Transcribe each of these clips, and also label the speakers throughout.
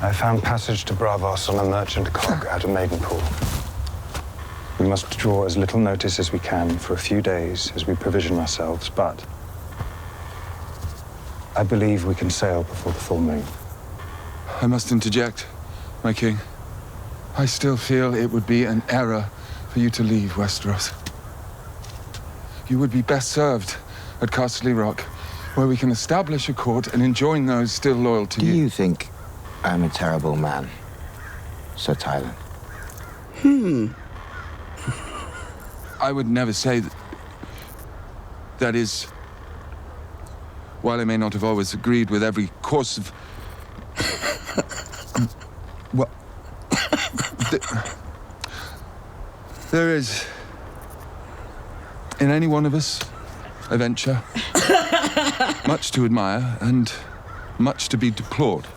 Speaker 1: I found passage to Bravos on a merchant cog out of Maidenpool. We must draw as little notice as we can for a few days as we provision ourselves, but I believe we can sail before the full moon.
Speaker 2: I must interject, my king. I still feel it would be an error for you to leave Westeros. You would be best served at Castle Rock, where we can establish a court and enjoin those still loyal to you.
Speaker 3: Do you think I'm a terrible man, Sir Tyland?
Speaker 2: I would never say that. That is, while I may not have always agreed with every course of... well, there is, in any one of us, a venture, much to admire and much to be deplored.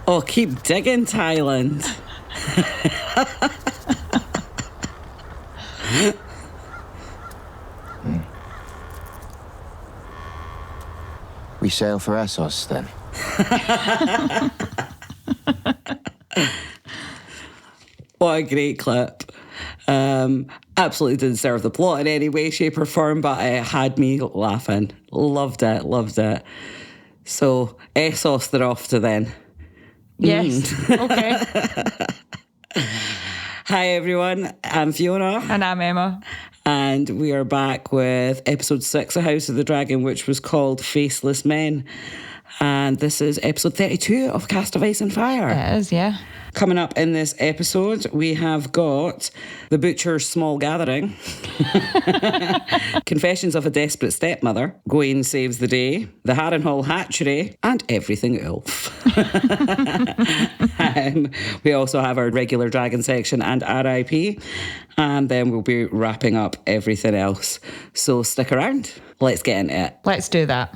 Speaker 4: Oh, keep digging, Tyland.
Speaker 3: We sail for Essos, then.
Speaker 4: What a great clip. Absolutely didn't serve the plot in any way, shape or form, but it had me laughing. Loved it. So, Essos they're off to then.
Speaker 5: Yes. Okay.
Speaker 4: Hi everyone, I'm Fiona.
Speaker 5: And I'm Emma.
Speaker 4: And we are back with episode 6 of House of the Dragon, which was called Faceless Men. And this is episode 32 of Cast of Ice and Fire.
Speaker 5: It is, yeah.
Speaker 4: Coming up in this episode, we have got The Butcher's Small Gathering, Confessions of a Desperate Stepmother, Gwayne Saves the Day, The Harrenhal Hatchery, and Everything Elf. We also have our regular dragon section and R.I.P. And then we'll be wrapping up everything else. So stick around. Let's get into it.
Speaker 5: Let's do that.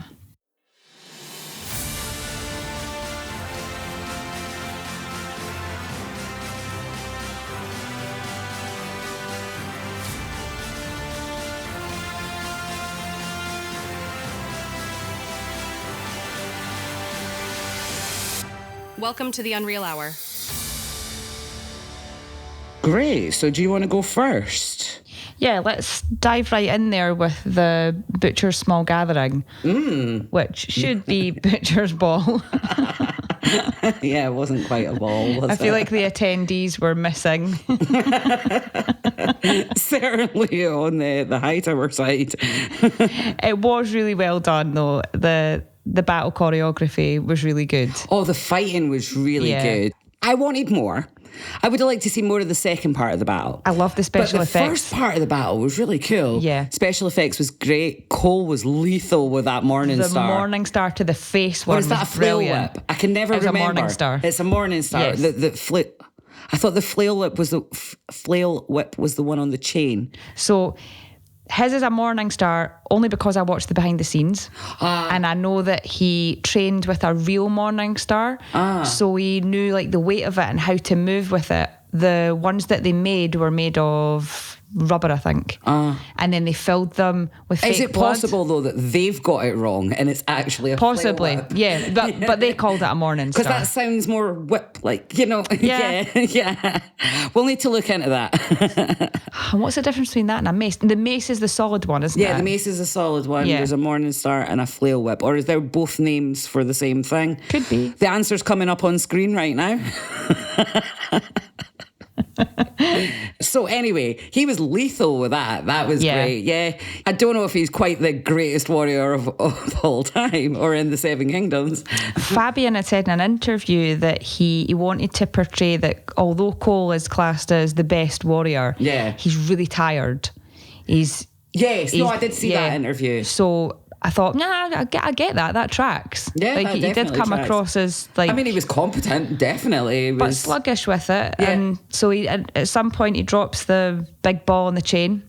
Speaker 6: Welcome to the Unreal Hour.
Speaker 4: Great. So do you want to go first?
Speaker 5: Yeah, let's dive right in there with the Butcher's Small Gathering, which should be Butcher's Ball.
Speaker 4: Yeah, it wasn't quite a ball, was
Speaker 5: I feel
Speaker 4: it?
Speaker 5: like the attendees were missing.
Speaker 4: Certainly on the Hightower side.
Speaker 5: It was really well done, though. The battle choreography was really good.
Speaker 4: Oh, the fighting was really good. I wanted more. I would have liked to see more of the second part of the battle.
Speaker 5: I love the special
Speaker 4: but the
Speaker 5: effects.
Speaker 4: first part of the battle was really cool.
Speaker 5: Yeah.
Speaker 4: Special effects was great. Cole was lethal with that Morning Star.
Speaker 5: The Morning Star to the face one
Speaker 4: Or is that a
Speaker 5: was
Speaker 4: flail
Speaker 5: brilliant.
Speaker 4: whip? I can never
Speaker 5: It's
Speaker 4: remember.
Speaker 5: a Morning Star.
Speaker 4: It's a Morning Star.
Speaker 5: Yes.
Speaker 4: I thought the flail whip was the one on the chain.
Speaker 5: So his is a Morning Star only because I watched the behind the scenes. And I know that he trained with a real Morning Star. So he knew like the weight of it and how to move with it. The ones that they made were made of rubber, I think. And then they filled them with fake
Speaker 4: Is it
Speaker 5: blood.
Speaker 4: possible, though, that they've got it wrong and it's actually a
Speaker 5: Possibly,
Speaker 4: flail whip?
Speaker 5: yeah. But they called it a Morning Star.
Speaker 4: Because that sounds more whip-like, you know?
Speaker 5: Yeah.
Speaker 4: Yeah. We'll need to look into that.
Speaker 5: And what's the difference between that and a mace? The mace is the solid one, isn't it?
Speaker 4: Yeah, the mace is a solid one.
Speaker 5: Yeah.
Speaker 4: There's a Morning Star and a flail whip. Or is there both names for the same thing?
Speaker 5: Could be.
Speaker 4: The answer's coming up on screen right now. So anyway, he was lethal with that. That was great. Yeah. I don't know if he's quite the greatest warrior of all time or in the Seven Kingdoms.
Speaker 5: Fabian had said in an interview that he wanted to portray that although Cole is classed as the best warrior, he's really tired. I
Speaker 4: did see that interview.
Speaker 5: So I thought, I get that. That tracks.
Speaker 4: Yeah,
Speaker 5: like
Speaker 4: that
Speaker 5: he did
Speaker 4: definitely
Speaker 5: come
Speaker 4: tracks.
Speaker 5: across as like.
Speaker 4: I mean, he was competent, definitely.
Speaker 5: But sluggish with it.
Speaker 4: Yeah.
Speaker 5: And so at some point he drops the big ball on the chain.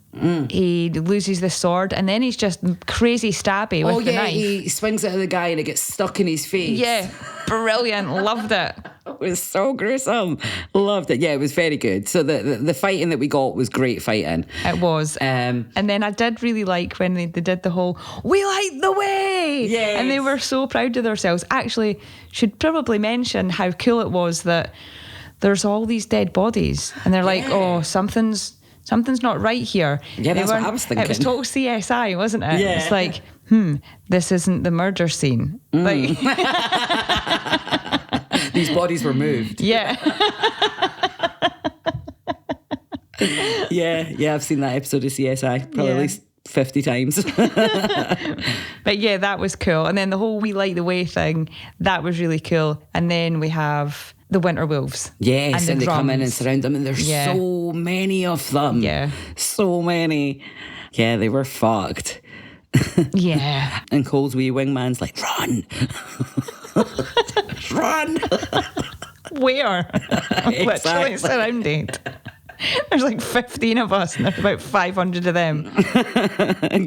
Speaker 5: He loses the sword and then he's just crazy stabby with the knife.
Speaker 4: He swings it at the guy and it gets stuck in his face.
Speaker 5: Yeah, brilliant. Loved it.
Speaker 4: It was so gruesome. Loved it. Yeah, it was very good. So the fighting that we got was great fighting.
Speaker 5: It was. And then I did really like when they did the whole, we light the way!
Speaker 4: Yes.
Speaker 5: And they were so proud of themselves. Actually, should probably mention how cool it was that there's all these dead bodies. And they're like, oh, something's not right here.
Speaker 4: Yeah, that's what I was thinking.
Speaker 5: It was total CSI, wasn't it?
Speaker 4: Yeah.
Speaker 5: It's like, this isn't the murder scene. Like,
Speaker 4: these bodies were moved.
Speaker 5: yeah.
Speaker 4: Yeah, I've seen that episode of CSI probably at least 50 times.
Speaker 5: But yeah, that was cool. And then the whole We Light the Way thing, that was really cool. And then we have the Winter Wolves.
Speaker 4: Yes, and
Speaker 5: the
Speaker 4: they come in and
Speaker 5: drums.
Speaker 4: surround them, and there's so many of them.
Speaker 5: Yeah.
Speaker 4: So many. Yeah, they were fucked.
Speaker 5: Yeah.
Speaker 4: And Cole's wee wingman's like, run! Run!
Speaker 5: Where? Literally
Speaker 4: Exactly.
Speaker 5: surrounded. There's like 15 of us, and there's about 500 of them.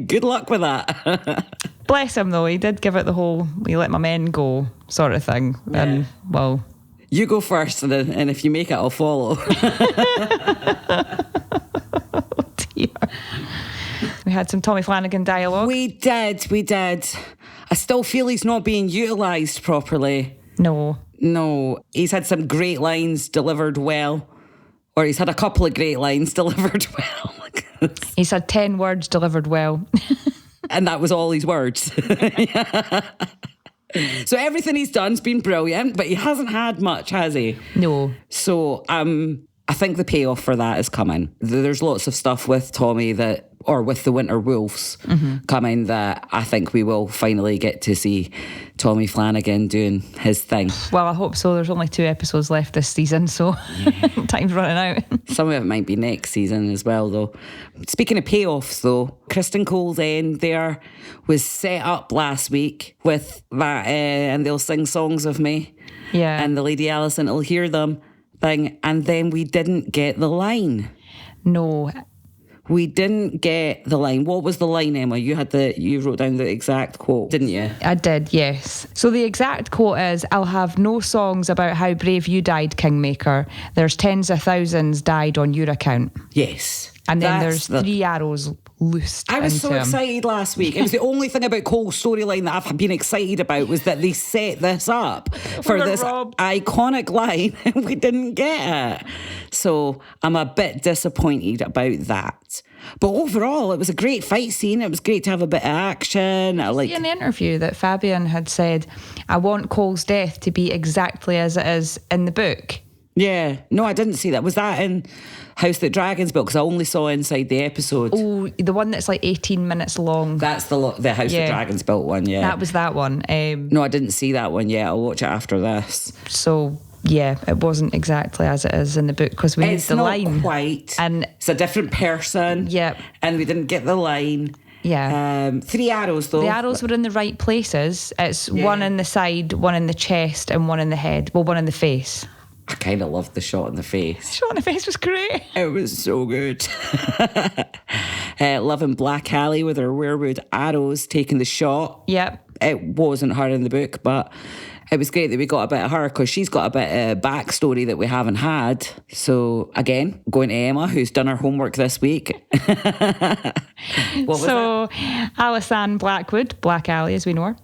Speaker 4: Good luck with that.
Speaker 5: Bless him, though. He did give it the whole, we let my men go sort of thing.
Speaker 4: Yeah.
Speaker 5: And, well...
Speaker 4: You go first, and if you make it, I'll follow.
Speaker 5: Oh, dear. We had some Tommy Flanagan dialogue.
Speaker 4: We did. I still feel he's not being utilised properly.
Speaker 5: No.
Speaker 4: He's had some great lines delivered well. Or he's had a couple of great lines delivered well.
Speaker 5: He's had 10 words delivered well.
Speaker 4: And that was all his words. So everything he's done's been brilliant, but he hasn't had much, has he?
Speaker 5: No.
Speaker 4: So I think the payoff for that is coming. There's lots of stuff with Tommy or with the Winter Wolves coming that I think we will finally get to see Tommy Flanagan doing his thing.
Speaker 5: Well, I hope so. There's only 2 episodes left this season, so time's running out.
Speaker 4: Some of it might be next season as well, though. Speaking of payoffs, though, Criston Cole's end there was set up last week with that and they'll sing songs of me.
Speaker 5: Yeah.
Speaker 4: And the Lady Allison will hear them thing. And then we didn't get the line.
Speaker 5: No.
Speaker 4: We didn't get the line. What was the line, Emma? You wrote down the exact quote, didn't you?
Speaker 5: I did, yes. So the exact quote is, I'll have no songs about how brave you died, Kingmaker. There's tens of thousands died on your account.
Speaker 4: Yes.
Speaker 5: And then
Speaker 4: That's
Speaker 5: there's 3 arrows loosed
Speaker 4: I was
Speaker 5: into
Speaker 4: so
Speaker 5: him.
Speaker 4: excited last week. It was the only thing about Cole's storyline that I've been excited about was that they set this up for
Speaker 5: were
Speaker 4: this
Speaker 5: robbed.
Speaker 4: iconic line and we didn't get it. So I'm a bit disappointed about that. But overall, it was a great fight scene. It was great to have a bit of action. I
Speaker 5: In the interview that Fabian had said, I want Cole's death to be exactly as it is in the book.
Speaker 4: Yeah. No, I didn't see that. Was that in House That Dragons built? Because I only saw inside the episode.
Speaker 5: Oh, the one that's like 18 minutes long.
Speaker 4: That's the House
Speaker 5: Yeah.
Speaker 4: That Dragons built one, yeah.
Speaker 5: That was that one.
Speaker 4: No, I didn't see that one yet. I'll watch it after this.
Speaker 5: So, yeah, it wasn't exactly as it is in the book because we need
Speaker 4: It's
Speaker 5: the
Speaker 4: not
Speaker 5: line.
Speaker 4: quite.
Speaker 5: And
Speaker 4: it's a different person.
Speaker 5: Yep.
Speaker 4: And we didn't get the line.
Speaker 5: Yeah.
Speaker 4: 3 arrows, though.
Speaker 5: The arrows were in the right places. It's one in the side, one in the chest, and one in the head. Well, one in the face.
Speaker 4: I kind of loved the shot in the face.
Speaker 5: Shot in the face was great.
Speaker 4: It was so good. Loving Black Alley with her weirwood arrows taking the shot.
Speaker 5: Yep.
Speaker 4: It wasn't her in the book, but it was great that we got a bit of her because she's got a bit of backstory that we haven't had. So, again, going to Emma, who's done her homework this week. What was it?
Speaker 5: Alison Blackwood, Black Alley as we know her,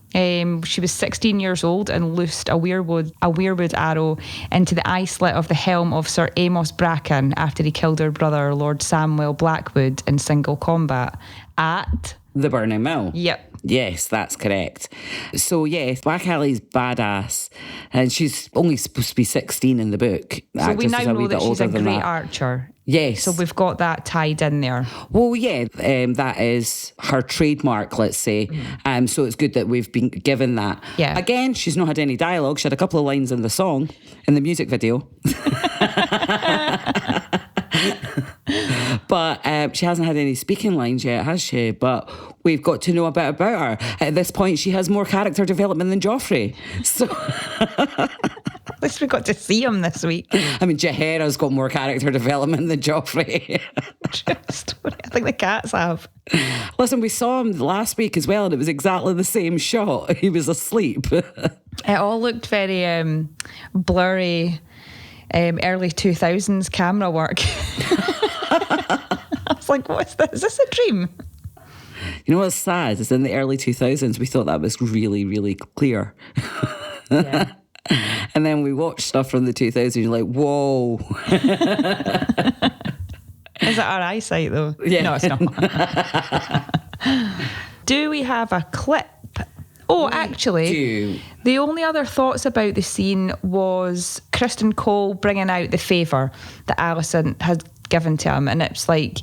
Speaker 5: she was 16 years old and loosed a weirwood arrow into the eye slit of the helm of Sir Amos Bracken after he killed her brother, Lord Samwell Blackwood, in single combat at...
Speaker 4: The Burning Mill.
Speaker 5: Yep.
Speaker 4: Yes, that's correct. So, yes, Black Alley's badass. And she's only supposed to be 16 in the book.
Speaker 5: So we now know that she's a great
Speaker 4: that.
Speaker 5: archer.
Speaker 4: Yes.
Speaker 5: So we've got that tied in there.
Speaker 4: Well, yeah, that is her trademark, let's say. So it's good that we've been given that.
Speaker 5: Yeah.
Speaker 4: Again, she's not had any dialogue. She had a couple of lines in the song, in the music video. But she hasn't had any speaking lines yet, has she? But we've got to know a bit about her. At this point, she has more character development than Joffrey. So
Speaker 5: least we got to see him this week.
Speaker 4: I mean, Jaehaera's got more character development than Joffrey.
Speaker 5: I think the cats have.
Speaker 4: Listen, we saw him last week as well, and it was exactly the same shot. He was asleep.
Speaker 5: It all looked very blurry, early 2000s camera work. I was like, what's this? Is this a dream?
Speaker 4: You know what's sad is in the early 2000s, we thought that was really, really clear.
Speaker 5: Yeah.
Speaker 4: And then we watched stuff from the 2000s, you're like, whoa.
Speaker 5: Is it our eyesight, though?
Speaker 4: Yeah.
Speaker 5: No, it's not. Do we have a clip? Oh, actually, the only other thoughts about the scene was Criston Cole bringing out the favour that Alicent had given to him. And it's like,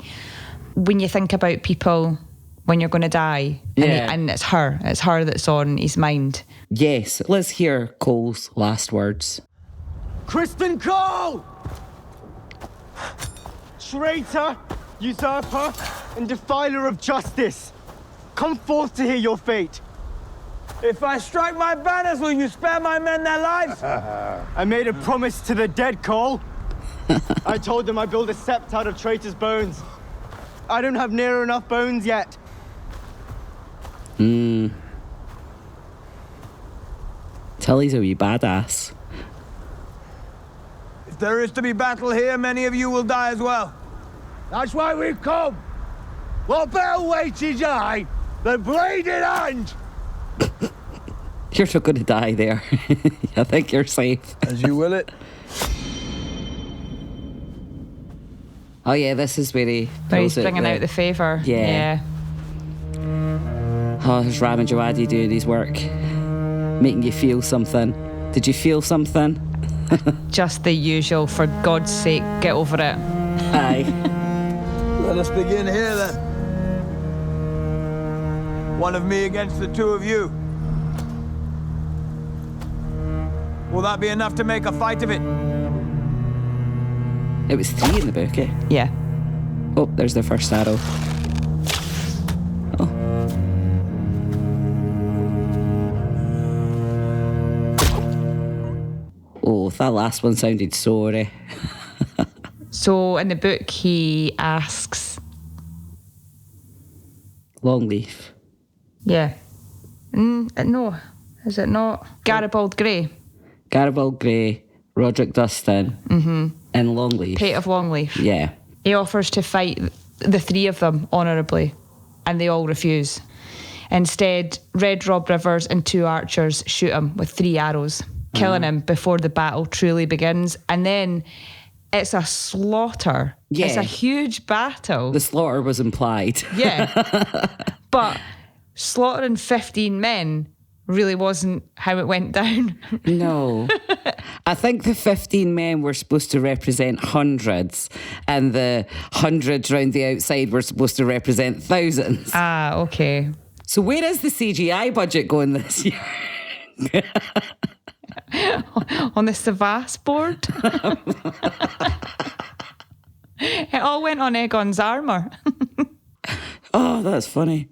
Speaker 5: when you think about people when you're going to die, and it's her that's on his mind.
Speaker 4: Yes, let's hear Cole's last words.
Speaker 7: Criston Cole! Traitor, usurper, and defiler of justice, come forth to hear your fate.
Speaker 8: If I strike my banners, will you spare my men their lives?
Speaker 7: I made a promise to the dead, Cole. I told them I build a sept out of traitors' bones. I don't have near enough bones yet.
Speaker 4: Tully's a wee badass.
Speaker 8: If there is to be battle here, many of you will die as well. That's why we've come. What better way to die than bleeding hand?
Speaker 4: You're not going to die there. I think you're safe.
Speaker 8: As you will it.
Speaker 4: Oh yeah, this is where
Speaker 5: He's bringing out the favour.
Speaker 4: Yeah. Oh, there's Ramin Djawadi doing his work. Making you feel something. Did you feel something?
Speaker 5: Just the usual, for God's sake, get over it.
Speaker 4: Aye.
Speaker 8: Let us begin here then. One of me against the two of you. Will that be enough to make a fight of it?
Speaker 4: It was 3 in the book, eh?
Speaker 5: Yeah.
Speaker 4: Oh, there's the first arrow. Oh. Oh, that last one sounded sorry.
Speaker 5: So in the book, he asks...
Speaker 4: Longleaf.
Speaker 5: Yeah. No, is it not? Garibald Grey.
Speaker 4: Garibald Grey, Roderick Dustin, and Longleaf.
Speaker 5: Pate of Longleaf.
Speaker 4: Yeah.
Speaker 5: He offers to fight the 3 of them honourably, and they all refuse. Instead, Red Rob Rivers and 2 archers shoot him with 3 arrows, killing him before the battle truly begins. And then it's a slaughter.
Speaker 4: Yeah.
Speaker 5: It's a huge battle.
Speaker 4: The slaughter was implied.
Speaker 5: Yeah. But slaughtering 15 men really wasn't how it went down.
Speaker 4: No. I think the 15 men were supposed to represent hundreds, and the hundreds round the outside were supposed to represent thousands.
Speaker 5: Ah, okay.
Speaker 4: So where is the CGI budget going this year?
Speaker 5: On the Savas board? It all went on Aegon's armour.
Speaker 4: Oh, that's funny.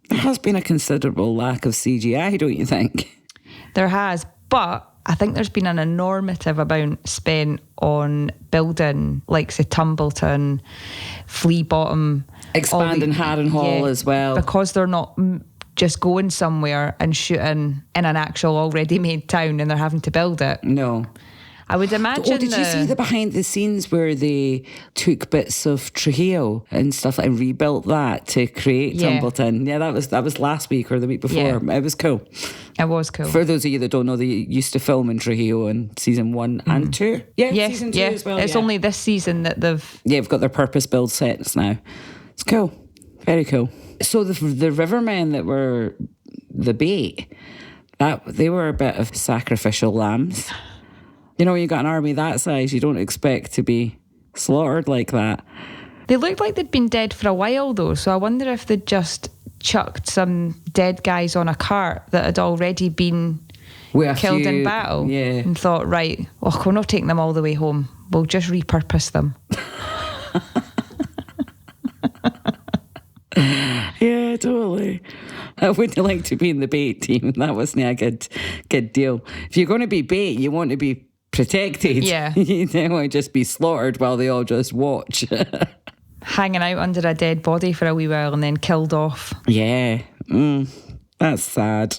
Speaker 4: There has been a considerable lack of CGI, don't you think?
Speaker 5: There has, but I think there's been an enormous amount spent on building, like, say, Tumbleton, Flea Bottom.
Speaker 4: Expanding Harrenhal as well.
Speaker 5: Because they're not just going somewhere and shooting in an actual already made town and they're having to build it.
Speaker 4: No.
Speaker 5: I would imagine.
Speaker 4: Oh, did you see the behind the scenes where they took bits of Trujillo and stuff and rebuilt that to create Tumbleton? Yeah, that was last week or the week before.
Speaker 5: Yeah.
Speaker 4: It was cool.
Speaker 5: It was cool.
Speaker 4: For those of you that don't know, they used to film in Trujillo in season 1 and 2. Yeah, season 2 as well.
Speaker 5: It's only this season that they've...
Speaker 4: Yeah, they've got their purpose-built sets now. It's cool. Very cool. So the rivermen that were the bait, they were a bit of sacrificial lambs. You know, when you got an army that size, you don't expect to be slaughtered like that.
Speaker 5: They looked like they'd been dead for a while, though, so I wonder if they'd just chucked some dead guys on a cart that had already been killed in battle.
Speaker 4: Yeah.
Speaker 5: And thought, right, we're not taking them all the way home. We'll just repurpose them.
Speaker 4: Yeah, totally. I wouldn't like to be in the bait team. That wasn't a good deal. If you're going to be bait, you want to be protected.
Speaker 5: Yeah.
Speaker 4: You don't want to just be slaughtered while they all just watch.
Speaker 5: Hanging out under a dead body for a wee while and then killed off.
Speaker 4: Yeah. That's sad.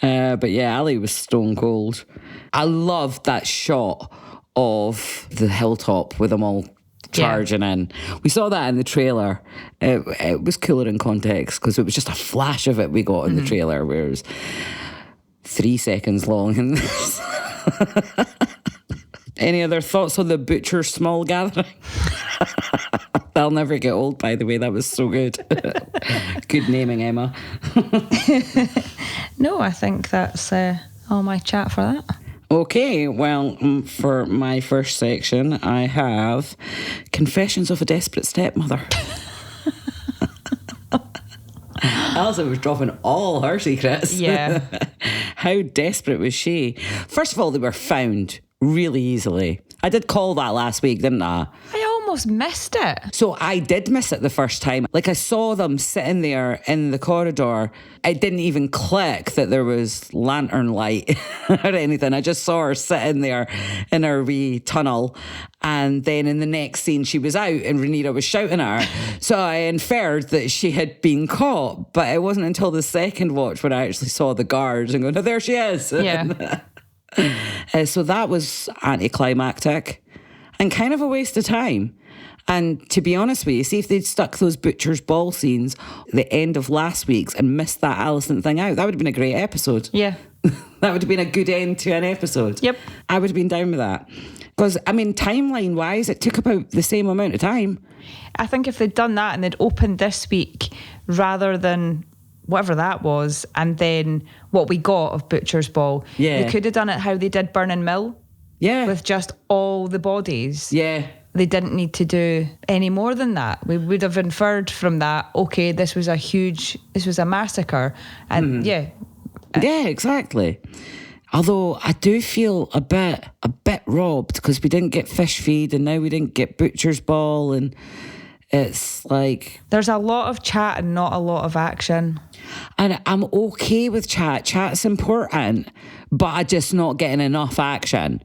Speaker 4: But yeah, Ali was stone cold. I loved that shot of the hilltop with them all charging in. We saw that in the trailer. It was cooler in context because it was just a flash of it we got in the trailer, where it was 3 seconds long. Any other thoughts on the Butcher Small Gathering? They'll never get old, by the way. That was so good. Good naming, Emma.
Speaker 5: No, I think that's all my chat for that.
Speaker 4: Okay, well, for my first section, I have Confessions of a Desperate Stepmother. Elsa was dropping all her secrets.
Speaker 5: Yeah.
Speaker 4: How desperate was she? First of all, they were found really easily. I did call that last week, didn't I?
Speaker 5: I almost missed it.
Speaker 4: So I did miss it the first time. Like, I saw them sitting there in the corridor. It didn't even click that there was lantern light or anything. I just saw her sitting there in her wee tunnel. And then in the next scene, she was out and Rhaenyra was shouting at her. So I inferred that she had been caught. But it wasn't until the second watch when I actually saw the guards and go, no, there she is.
Speaker 5: Yeah.
Speaker 4: So that was anticlimactic and kind of a waste of time. And to be honest with you, see if they'd stuck those Butcher's Ball scenes at the end of last week's and missed that Alicent thing out, that would have been a great episode.
Speaker 5: Yeah.
Speaker 4: That would have been a good end to an episode.
Speaker 5: Yep.
Speaker 4: I would have been down with that. Because, I mean, timeline-wise, it took about the same amount of time.
Speaker 5: I think if they'd done that and they'd opened this week rather than whatever that was, and then what we got of Butcher's Ball,
Speaker 4: Yeah.
Speaker 5: they could have done it how they did Burning Mill.
Speaker 4: Yeah.
Speaker 5: With just all the bodies.
Speaker 4: Yeah.
Speaker 5: They didn't need to do any more than that. We would have inferred from that, okay, this was a massacre. And
Speaker 4: Yeah, exactly. Although I do feel a bit robbed because we didn't get fish feed and now we didn't get Butcher's Ball, and it's like...
Speaker 5: There's a lot of chat and not a lot of action.
Speaker 4: And I'm okay with chat. Chat's important, but I'm just not getting enough action,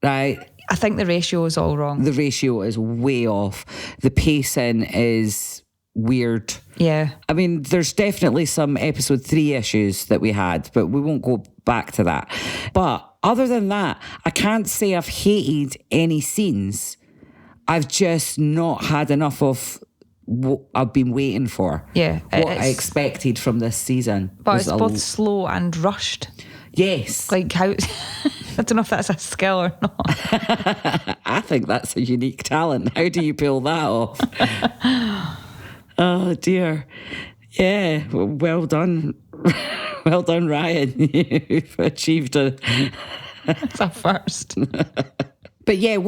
Speaker 4: right?
Speaker 5: I think the ratio is all wrong.
Speaker 4: The ratio is way off. The pacing is weird.
Speaker 5: Yeah.
Speaker 4: I mean, there's definitely some episode 3 issues that we had, but we won't go back to that. But other than that, I can't say I've hated any scenes. I've just not had enough of what I've been waiting for.
Speaker 5: Yeah.
Speaker 4: What I expected from this season.
Speaker 5: But it's both slow and rushed.
Speaker 4: Yes.
Speaker 5: Like how... I don't know if that's a skill or not.
Speaker 4: I think that's a unique talent. How do you pull that off? Oh, dear. Yeah, well done. Well done, Ryan. You've achieved
Speaker 5: It's a first.
Speaker 4: But yeah,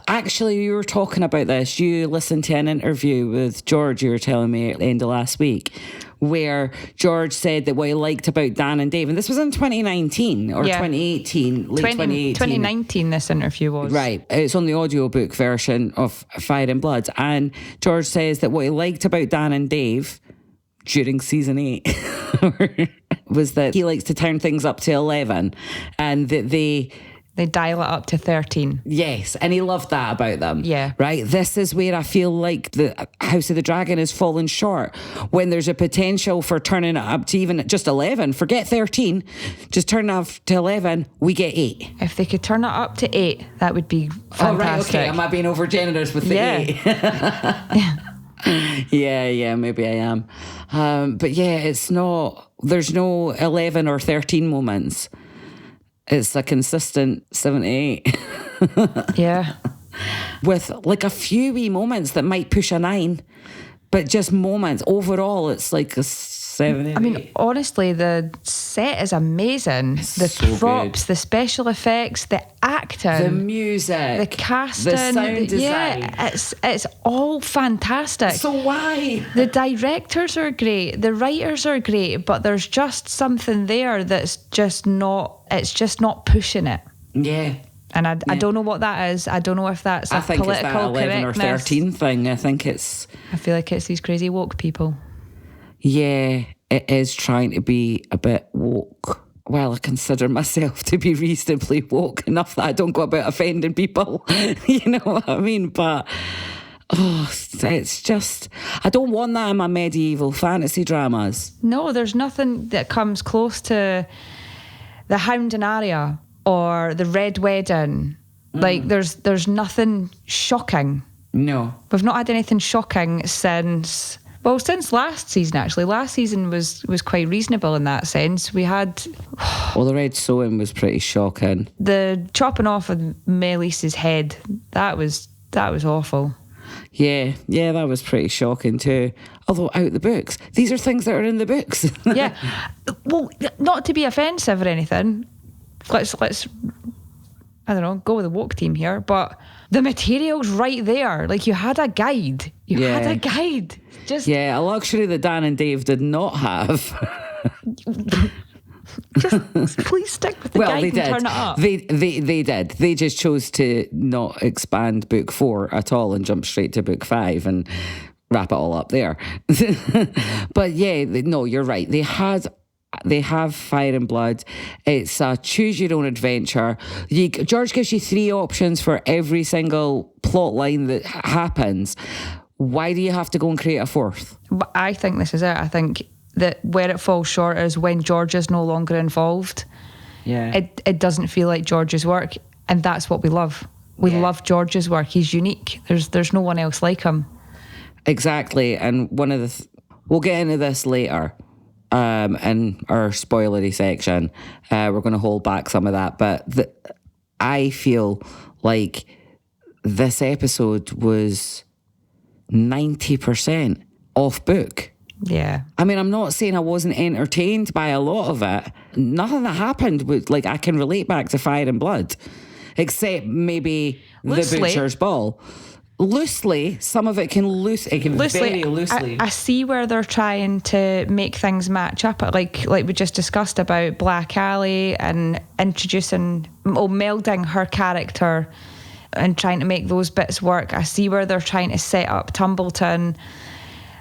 Speaker 4: actually, you were talking about this. You listened to an interview with George, you were telling me at the end of last week, where George said that what he liked about Dan and Dave, and this was in 2019 or 2018, late 2018.
Speaker 5: 2019 this interview was.
Speaker 4: Right. It's on the audiobook version of Fire and Blood. And George says that what he liked about Dan and Dave during season 8 was that he likes to turn things up to 11 and that they
Speaker 5: dial it up to 13.
Speaker 4: Yes, and he loved that about them.
Speaker 5: Yeah.
Speaker 4: Right? This is where I feel like the House of the Dragon has fallen short. When there's a potential for turning it up to even just 11, forget 13, just turn it up to 11, we get 8.
Speaker 5: If they could turn it up to 8, that would be fantastic.
Speaker 4: Oh, right, okay. Am I being over generous with the 8? Yeah, maybe I am. But yeah, there's no 11 or 13 moments. It's a consistent 7 to 8.
Speaker 5: Yeah.
Speaker 4: With like a few wee moments that might push a 9, but just moments. Overall, it's like a 7 to 8.
Speaker 5: I mean, honestly, the set is amazing. The
Speaker 4: so
Speaker 5: props,
Speaker 4: good.
Speaker 5: the special effects, the acting,
Speaker 4: The music,
Speaker 5: the casting,
Speaker 4: the sound design.
Speaker 5: Yeah, it's all fantastic.
Speaker 4: So why?
Speaker 5: The directors are great, the writers are great, but there's just something there that's just not. It's just not pushing it.
Speaker 4: Yeah.
Speaker 5: And I don't know what that is. I don't know if that's a political
Speaker 4: it's that 11 or
Speaker 5: correctness.
Speaker 4: 13 thing. I think it's...
Speaker 5: I feel like it's these crazy woke people.
Speaker 4: Yeah, it is trying to be a bit woke. well, I consider myself to be reasonably woke enough that I don't go about offending people. You know what I mean? But, it's just, I don't want that in my medieval fantasy dramas.
Speaker 5: No, there's nothing that comes close to the Hound and Arya or the Red Wedding. Like, there's nothing shocking.
Speaker 4: No.
Speaker 5: We've not had anything shocking since last season, actually. Last season was quite reasonable in that sense. We had...
Speaker 4: Well, the red sewing was pretty shocking.
Speaker 5: The chopping off of Melis's head, that was awful.
Speaker 4: Yeah, that was pretty shocking too. Although out the books. These are things that are in the books.
Speaker 5: Yeah. Well, not to be offensive or anything. Let's I don't know, go with the woke team here, but the material's right there. Like, you had a guide. Had a guide. Just
Speaker 4: a luxury that Dan and Dave did not have.
Speaker 5: Just please stick with the guide and turn it up.
Speaker 4: They did. They just chose to not expand book 4 at all and jump straight to book 5 and wrap it all up there. But no, you're right. They have Fire and Blood. It's a choose your own adventure. George gives you 3 options for every single plot line that happens. Why do you have to go and create a 4th?
Speaker 5: But I think this is it. I think that where it falls short is when George is no longer involved.
Speaker 4: Yeah.
Speaker 5: It doesn't feel like George's work, and that's what we love. We love George's work. He's unique. There's no one else like him.
Speaker 4: Exactly. And one of we'll get into this later. In our spoilery section, we're going to hold back some of that, but I feel like this episode was 90% off book.
Speaker 5: Yeah.
Speaker 4: I mean, I'm not saying I wasn't entertained by a lot of it. Nothing that happened was like I can relate back to Fire and Blood, except maybe the Butcher's Ball. Loosely, some of it can very loosely.
Speaker 5: I see where they're trying to make things match up, like we just discussed about Black Alley and melding her character and trying to make those bits work. I see where they're trying to set up Tumbleton.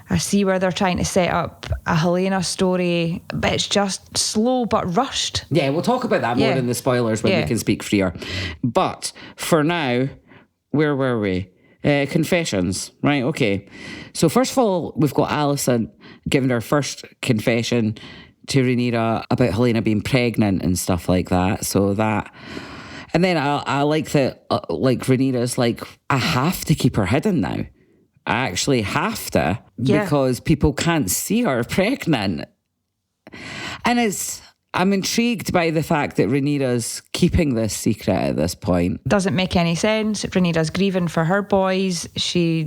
Speaker 5: I see where they're trying to set up a Helena story, but it's just slow but rushed.
Speaker 4: Yeah, we'll talk about that more in the spoilers when we can speak freer. But for now, where were we? Confessions, right? Okay. So first of all, we've got Alicent giving her first confession to Rhaenyra about Helena being pregnant and stuff like that. So that, and then I like that, like Rhaenyra's like, I have to keep her hidden now. I actually have to because people can't see her pregnant. And I'm intrigued by the fact that Rhaenyra's keeping this secret at this point.
Speaker 5: Doesn't make any sense. Rhaenyra's grieving for her boys. She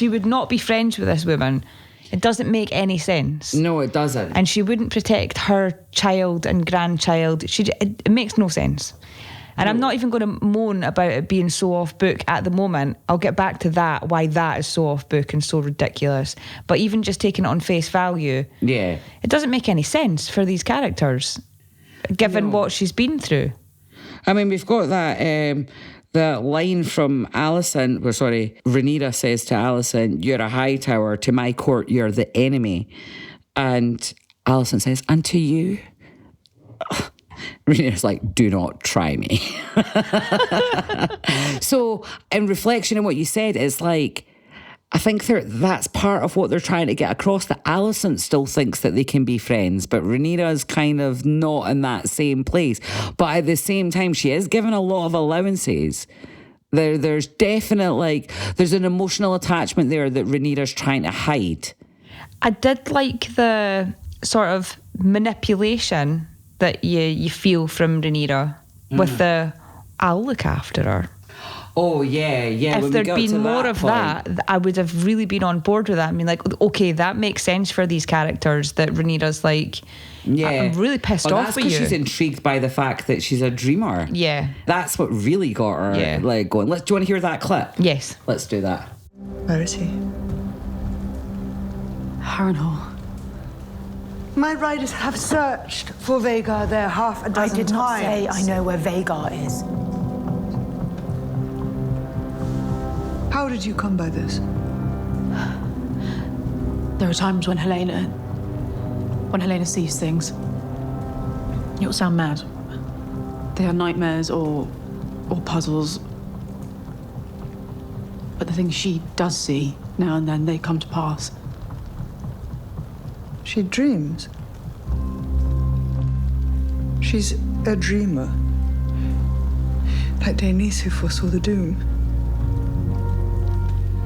Speaker 5: would not be friends with this woman. It doesn't make any sense.
Speaker 4: No, it doesn't.
Speaker 5: And she wouldn't protect her child and grandchild. It makes no sense. And I'm not even going to moan about it being so off book at the moment. I'll get back to that, why that is so off book and so ridiculous. But even just taking it on face value, it doesn't make any sense for these characters, given what she's been through.
Speaker 4: I mean, we've got that line from Alicent, Rhaenyra says to Alicent, "You're a Hightower, to my court you're the enemy." And Alicent says, "And to you?" Rhaenyra's like, "Do not try me." So in reflection on what you said, it's like, I think that's part of what they're trying to get across, that Alicent still thinks that they can be friends, but Rhaenyra's kind of not in that same place. But at the same time, she is given a lot of allowances. There's definitely, there's an emotional attachment there that Rhaenyra's trying to hide.
Speaker 5: I did like the sort of manipulation that you feel from Rhaenyra with the, "I'll look after her."
Speaker 4: Oh, yeah.
Speaker 5: If there'd been more of that, I would have really been on board with that. I mean, like, okay, that makes sense for these characters, that Rhaenyra's like, I'm really pissed off with you.
Speaker 4: She's intrigued by the fact that she's a dreamer.
Speaker 5: Yeah.
Speaker 4: That's what really got her like going. Do you want to hear that clip?
Speaker 5: Yes.
Speaker 4: Let's do that.
Speaker 9: Where is he?
Speaker 10: Harrenhal.
Speaker 9: My riders have searched for Vhagar there half a dozen times.
Speaker 10: I did not say I know where Vhagar is.
Speaker 9: How did you come by this?
Speaker 10: There are times when Helena sees things.
Speaker 11: You'll sound mad. They are nightmares or puzzles. But the things she does see, now and then, they come to pass.
Speaker 9: She dreams. She's a dreamer. Like Daenerys who foresaw the doom.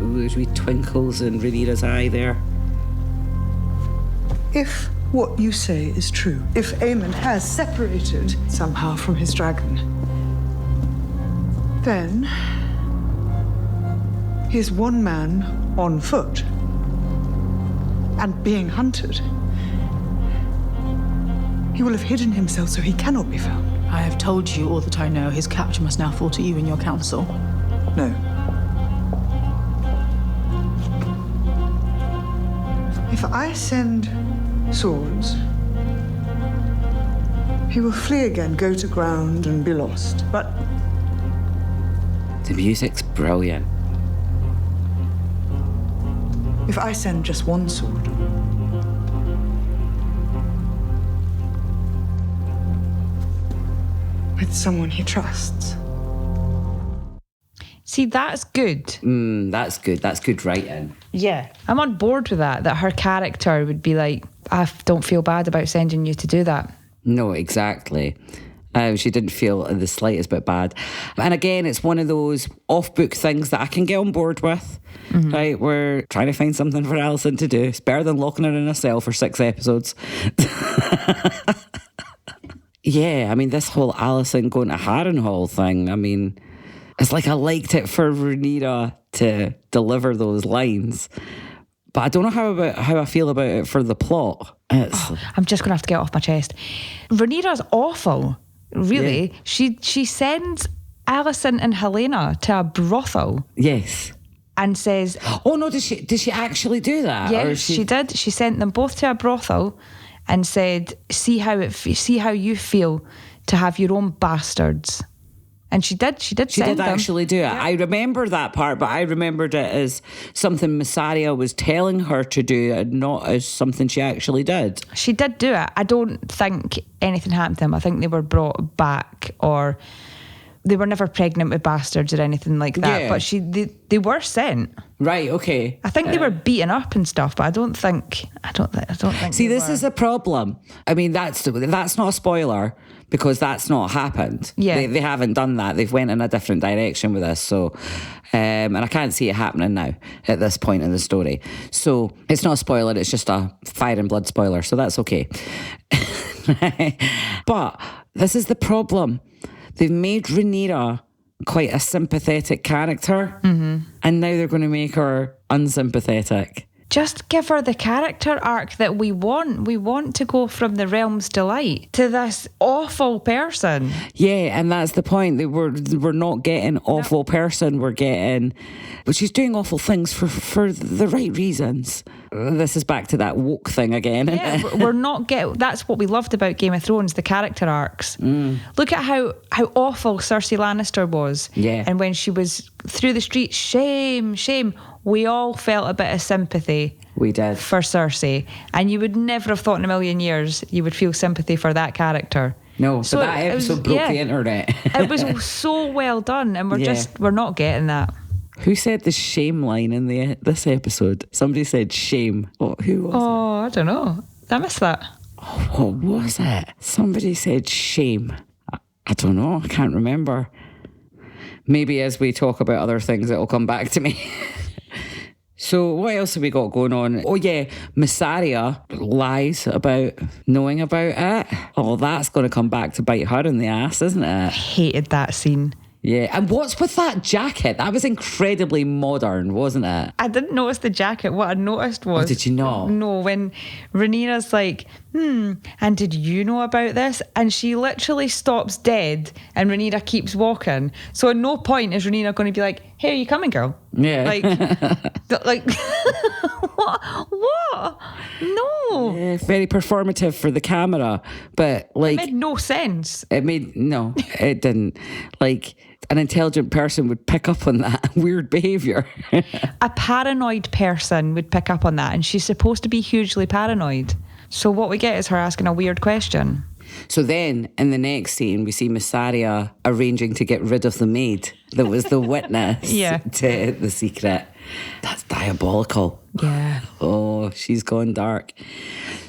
Speaker 4: Ooh, there's wee twinkles in Rhaenyra's eye there.
Speaker 9: If what you say is true, if Aemon has separated somehow from his dragon, then he's one man on foot and being hunted. He will have hidden himself so he cannot be found.
Speaker 11: I have told you all that I know. His capture must now fall to you and your council.
Speaker 9: No. If I send swords, he will flee again, go to ground and be lost. But
Speaker 4: the music's brilliant.
Speaker 9: if I send just one sword, with someone he trusts.
Speaker 5: See, that's good.
Speaker 4: That's good. That's good writing.
Speaker 5: Yeah. I'm on board with that her character would be like, I don't feel bad about sending you to do that.
Speaker 4: No, exactly. She didn't feel the slightest bit bad. And again, it's one of those off-book things that I can get on board with, right? We're trying to find something for Alison to do. It's better than locking her in a cell for 6 episodes. Yeah, I mean, this whole Alison going to Harrenhal thing, I mean, it's like I liked it for Rhaenyra to deliver those lines. But I don't know how I feel about it for the plot.
Speaker 5: I'm just going to have to get it off my chest. Rhaenyra's awful, really. Yeah. She sends Alison and Helena to a brothel.
Speaker 4: Yes.
Speaker 5: And says...
Speaker 4: Oh, no, did she actually do that?
Speaker 5: Yeah, she did. She sent them both to a brothel and said, see how you feel to have your own bastards. And she did send them.
Speaker 4: Actually do it. Yeah. I remember that part, but I remembered it as something Massaria was telling her to do and not as something she actually did.
Speaker 5: She did do it. I don't think anything happened to them. I think they were brought back, or they were never pregnant with bastards or anything like that. Yeah. But they were sent.
Speaker 4: Right, okay.
Speaker 5: I think they were beaten up and stuff, but I don't think.
Speaker 4: See, this is a problem. I mean, that's not a spoiler, because that's not happened.
Speaker 5: Yeah.
Speaker 4: They haven't done that. They've went in a different direction with this. So, and I can't see it happening now at this point in the story. So it's not a spoiler. It's just a fire and blood spoiler. So that's okay. But this is the problem. They've made Rhaenyra quite a sympathetic character. And now they're going to make her unsympathetic.
Speaker 5: Just give her the character arc that we want. We want to go from the Realm's Delight to this awful person.
Speaker 4: Yeah, and that's the point. We're not getting awful person. We're getting... But she's doing awful things for the right reasons. This is back to that woke thing again.
Speaker 5: Yeah, we're not getting... That's what we loved about Game of Thrones, the character arcs. Look at how awful Cersei Lannister was.
Speaker 4: Yeah.
Speaker 5: And when she was through the streets, shame, we all felt a bit of sympathy.
Speaker 4: We did.
Speaker 5: For Cersei. And you would never have thought in a million years you would feel sympathy for that character.
Speaker 4: No, so that episode broke the internet.
Speaker 5: It was so well done, and we're not getting that.
Speaker 4: Who said the shame line in this episode? Somebody said shame. Oh, who was it?
Speaker 5: Oh, I don't know. I missed that.
Speaker 4: Oh, what was it? Somebody said shame. I don't know. I can't remember. Maybe as we talk about other things, it'll come back to me. So what else have we got going on? Oh yeah, Massaria lies about knowing about it. Oh, that's going to come back to bite her in the ass, isn't it? I
Speaker 5: hated that scene.
Speaker 4: Yeah, and what's with that jacket? That was incredibly modern, wasn't it?
Speaker 5: I didn't notice the jacket. What I noticed was...
Speaker 4: Oh, did you not?
Speaker 5: No, when Rhaenyra's like, and did you know about this? And she literally stops dead and Rhaenyra keeps walking. So at no point is Rhaenyra going to be like, hey, are you coming, girl?
Speaker 4: Yeah.
Speaker 5: Like what? No.
Speaker 4: Yeah, very performative for the camera, but like...
Speaker 5: It made no sense.
Speaker 4: No, it didn't. Like... An intelligent person would pick up on that weird behaviour.
Speaker 5: A paranoid person would pick up on that, and she's supposed to be hugely paranoid. So what we get is her asking a weird question.
Speaker 4: So then, in the next scene, we see Missaria arranging to get rid of the maid that was the witness to the secret. That's diabolical.
Speaker 5: Yeah.
Speaker 4: Oh, she's gone dark.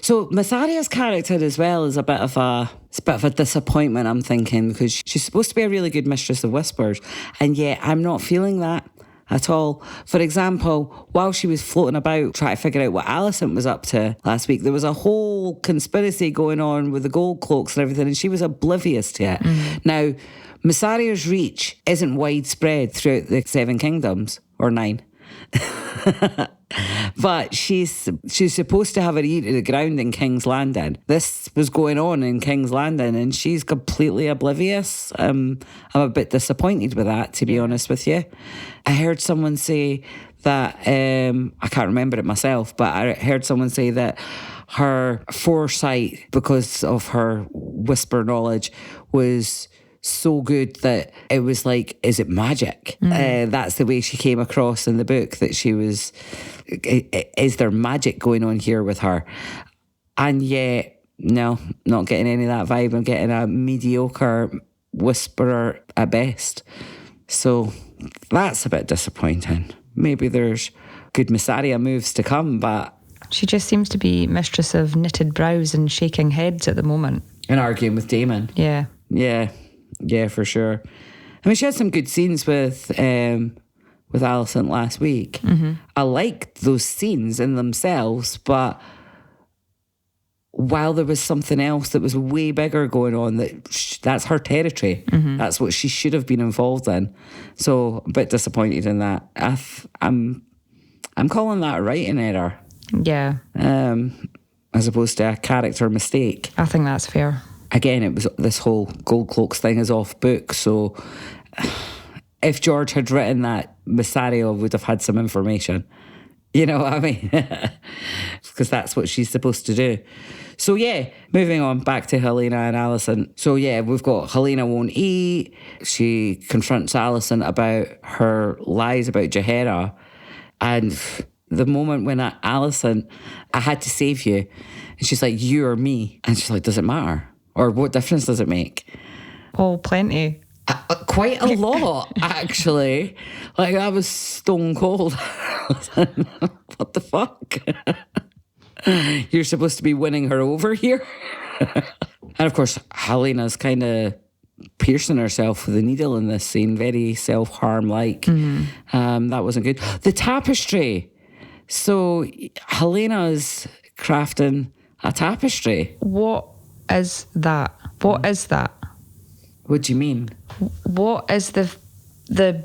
Speaker 4: So Missaria's character as well is a bit of a disappointment, I'm thinking, because she's supposed to be a really good mistress of whispers, and yet I'm not feeling that at all. For example, while she was floating about trying to figure out what Alicent was up to last week, there was a whole conspiracy going on with the gold cloaks and everything, and she was oblivious to it. Now, Missaria's reach isn't widespread throughout the 7 kingdoms, or 9. But she's supposed to have her ear to the ground in King's Landing. This was going on in King's Landing, and she's completely oblivious. I'm a bit disappointed with that, to be honest with you. I heard someone say that, I can't remember it myself, but I heard someone say that her foresight, because of her whisper knowledge, was so good that it was like, is it magic? That's the way she came across in the book, that she was, is there magic going on here with her? And yet, no, not getting any of that vibe. I'm getting a mediocre whisperer at best. So that's a bit disappointing. Maybe there's good Missaria moves to come, but
Speaker 5: she just seems to be mistress of knitted brows and shaking heads at the moment.
Speaker 4: And arguing with Daemon.
Speaker 5: Yeah.
Speaker 4: Yeah, for sure. I mean, she had some good scenes with Alicent last week. I liked those scenes in themselves, but while there was something else that was way bigger going on, that's her territory. That's what she should have been involved in. So a bit disappointed in that. I'm calling that a writing error.
Speaker 5: Yeah.
Speaker 4: As opposed to a character mistake.
Speaker 5: I think that's fair.
Speaker 4: Again, it was this whole gold cloaks thing is off book. So if George had written that, Missaria would have had some information. You know what I mean? Because that's what she's supposed to do. So yeah, moving on back to Helena and Alicent. So yeah, we've got Helena won't eat. She confronts Alicent about her lies about Jaehaera. And the moment when Alicent, I had to save you. And she's like, you or me? And she's like, does it matter? Or what difference does it make?
Speaker 5: Oh, plenty.
Speaker 4: Quite a lot, actually. Like, that was stone cold. What the fuck? You're supposed to be winning her over here? And of course, Helena's kind of piercing herself with a needle in this scene, very self-harm-like. That wasn't good. The tapestry. So Helena's crafting a tapestry.
Speaker 5: What is that? What is that?
Speaker 4: What do you mean?
Speaker 5: What is the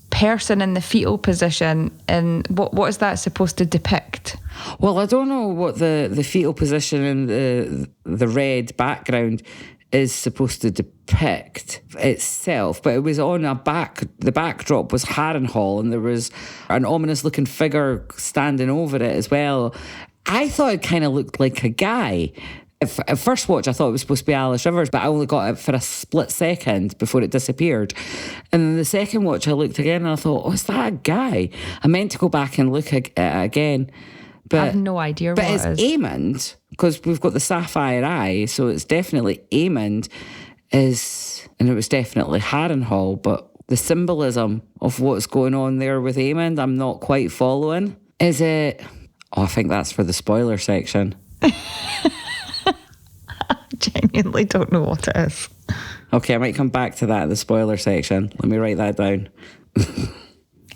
Speaker 5: person in the fetal position, and what is that supposed to depict?
Speaker 4: Well, I don't know what the fetal position in the red background is supposed to depict itself, but it was on the backdrop was Harrenhal, and there was an ominous looking figure standing over it as well. I thought it kind of looked like a guy. At first watch, I thought it was supposed to be Alice Rivers, but I only got it for a split second before it disappeared. And then the second watch, I looked again and I thought, oh, is that a guy? I meant to go back and look at it again. But
Speaker 5: I have no idea what it is. But
Speaker 4: it's Aemond, because we've got the sapphire eye, so it's definitely Aemond, and it was definitely Harrenhal, but the symbolism of what's going on there with Aemond, I'm not quite following. Is it... Oh, I think that's for the spoiler section.
Speaker 5: Genuinely don't know what it is.
Speaker 4: Okay, I might come back to that in the spoiler section. Let me write that down.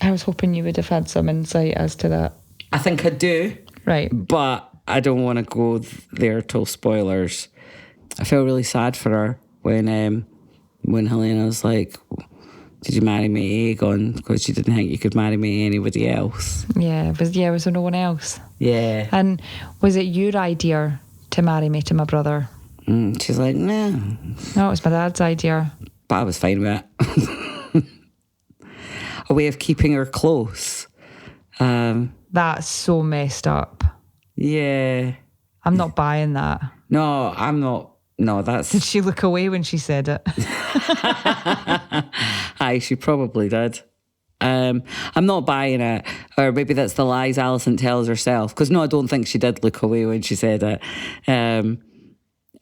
Speaker 5: I was hoping you would have had some insight as to that.
Speaker 4: I think I do.
Speaker 5: Right.
Speaker 4: But I don't want to go there till spoilers. I feel really sad for her when Helena's like, did you marry me, Aegon? Because you didn't think you could marry me anybody else.
Speaker 5: Yeah, was there no one else?
Speaker 4: Yeah.
Speaker 5: And was it your idea to marry me to my brother?
Speaker 4: She's like, no.
Speaker 5: No, it was my dad's idea.
Speaker 4: But I was fine with it. A way of keeping her close.
Speaker 5: That's so messed up.
Speaker 4: Yeah.
Speaker 5: I'm not buying that.
Speaker 4: No, I'm not. No, that's...
Speaker 5: Did she look away when she said it?
Speaker 4: Aye, she probably did. I'm not buying it. Or maybe that's the lies Alicent tells herself. Because no, I don't think she did look away when she said it.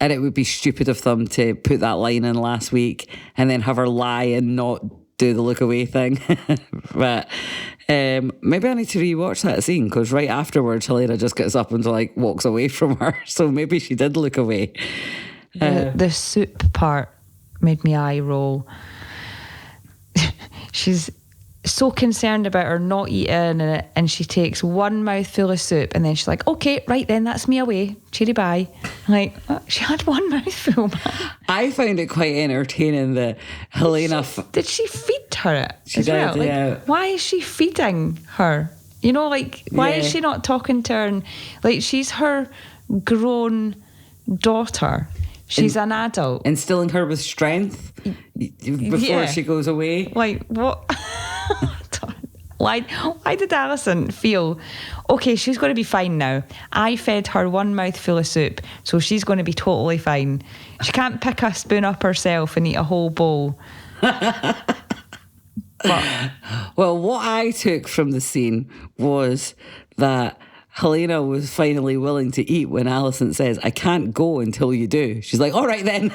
Speaker 4: And it would be stupid of them to put that line in last week and then have her lie and not do the look away thing. But maybe I need to rewatch that scene, because right afterwards, Helena just gets up and like walks away from her. So maybe she did look away.
Speaker 5: The soup part made me eye roll. She's so concerned about her not eating, and she takes one mouthful of soup and then she's like, okay, right then, that's me away, cheery bye. Like, she had one mouthful.
Speaker 4: I found it quite entertaining that Helena...
Speaker 5: Did she feed her it
Speaker 4: she
Speaker 5: as
Speaker 4: did,
Speaker 5: well? Like,
Speaker 4: yeah.
Speaker 5: why is she feeding her? You know, like, why is she not talking to her? And, like, she's her grown daughter. She's an adult.
Speaker 4: Instilling her with strength before she goes away.
Speaker 5: Like, what? Why did Alison feel, okay, she's going to be fine now. I fed her one mouthful of soup, so she's going to be totally fine. She can't pick a spoon up herself and eat a whole bowl.
Speaker 4: Well, what I took from the scene was that Helena was finally willing to eat when Alison says, I can't go until you do. She's like, all right then.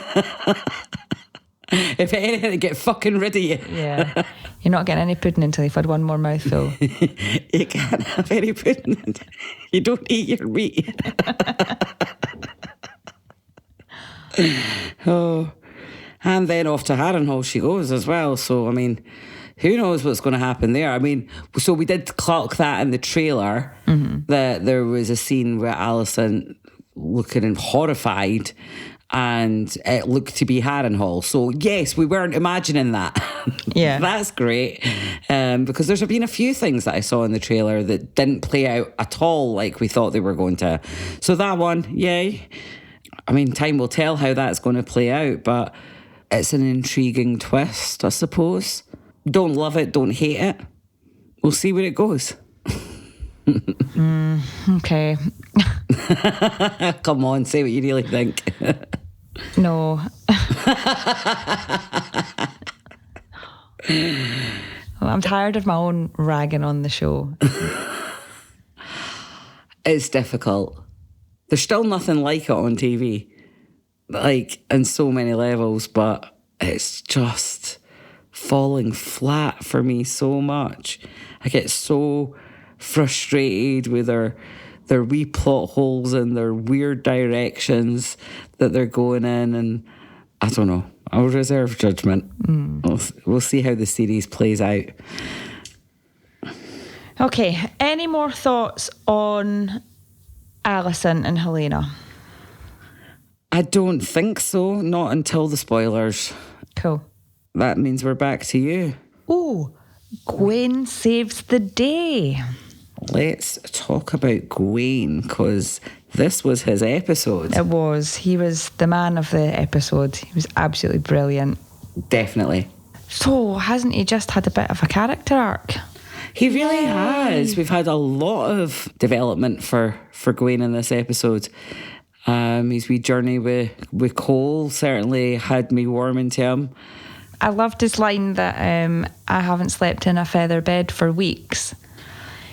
Speaker 4: If anything, get fucking rid of you.
Speaker 5: Yeah. You're not getting any pudding until you've had one more mouthful.
Speaker 4: You can't have any pudding. You don't eat your meat. Oh. And then off to Harrenhal she goes as well. So, I mean, who knows what's going to happen there? I mean, so we did clock that in the trailer, that there was a scene where Alison looking horrified, and it looked to be Harrenhal. So, yes, we weren't imagining that.
Speaker 5: Yeah.
Speaker 4: That's great. Because there's been a few things that I saw in the trailer that didn't play out at all like we thought they were going to. So that one, yay. I mean, time will tell how that's going to play out, but it's an intriguing twist, I suppose. Don't love it, don't hate it. We'll see where it goes.
Speaker 5: Okay.
Speaker 4: Come on, say what you really think.
Speaker 5: No. I'm tired of my own ragging on the show.
Speaker 4: It's difficult. There's still nothing like it on TV, like in so many levels, but it's just falling flat for me so much. I get so frustrated with their wee plot holes and their weird directions that they're going in, and I don't know. I'll reserve judgment. We'll see how the series plays out.
Speaker 5: Okay, any more thoughts on Alison and Helena?
Speaker 4: I don't think so, not until the spoilers.
Speaker 5: Cool.
Speaker 4: That means we're back to you.
Speaker 5: Oh, Gwayne saves the day.
Speaker 4: Let's talk about Gwayne, because this was his episode.
Speaker 5: It was. He was the man of the episode. He was absolutely brilliant.
Speaker 4: Definitely.
Speaker 5: So, hasn't he just had a bit of a character arc?
Speaker 4: He really has. We've had a lot of development for Gwayne in this episode. His wee journey with Cole certainly had me warming to him.
Speaker 5: I loved his line that I haven't slept in a feather bed for weeks.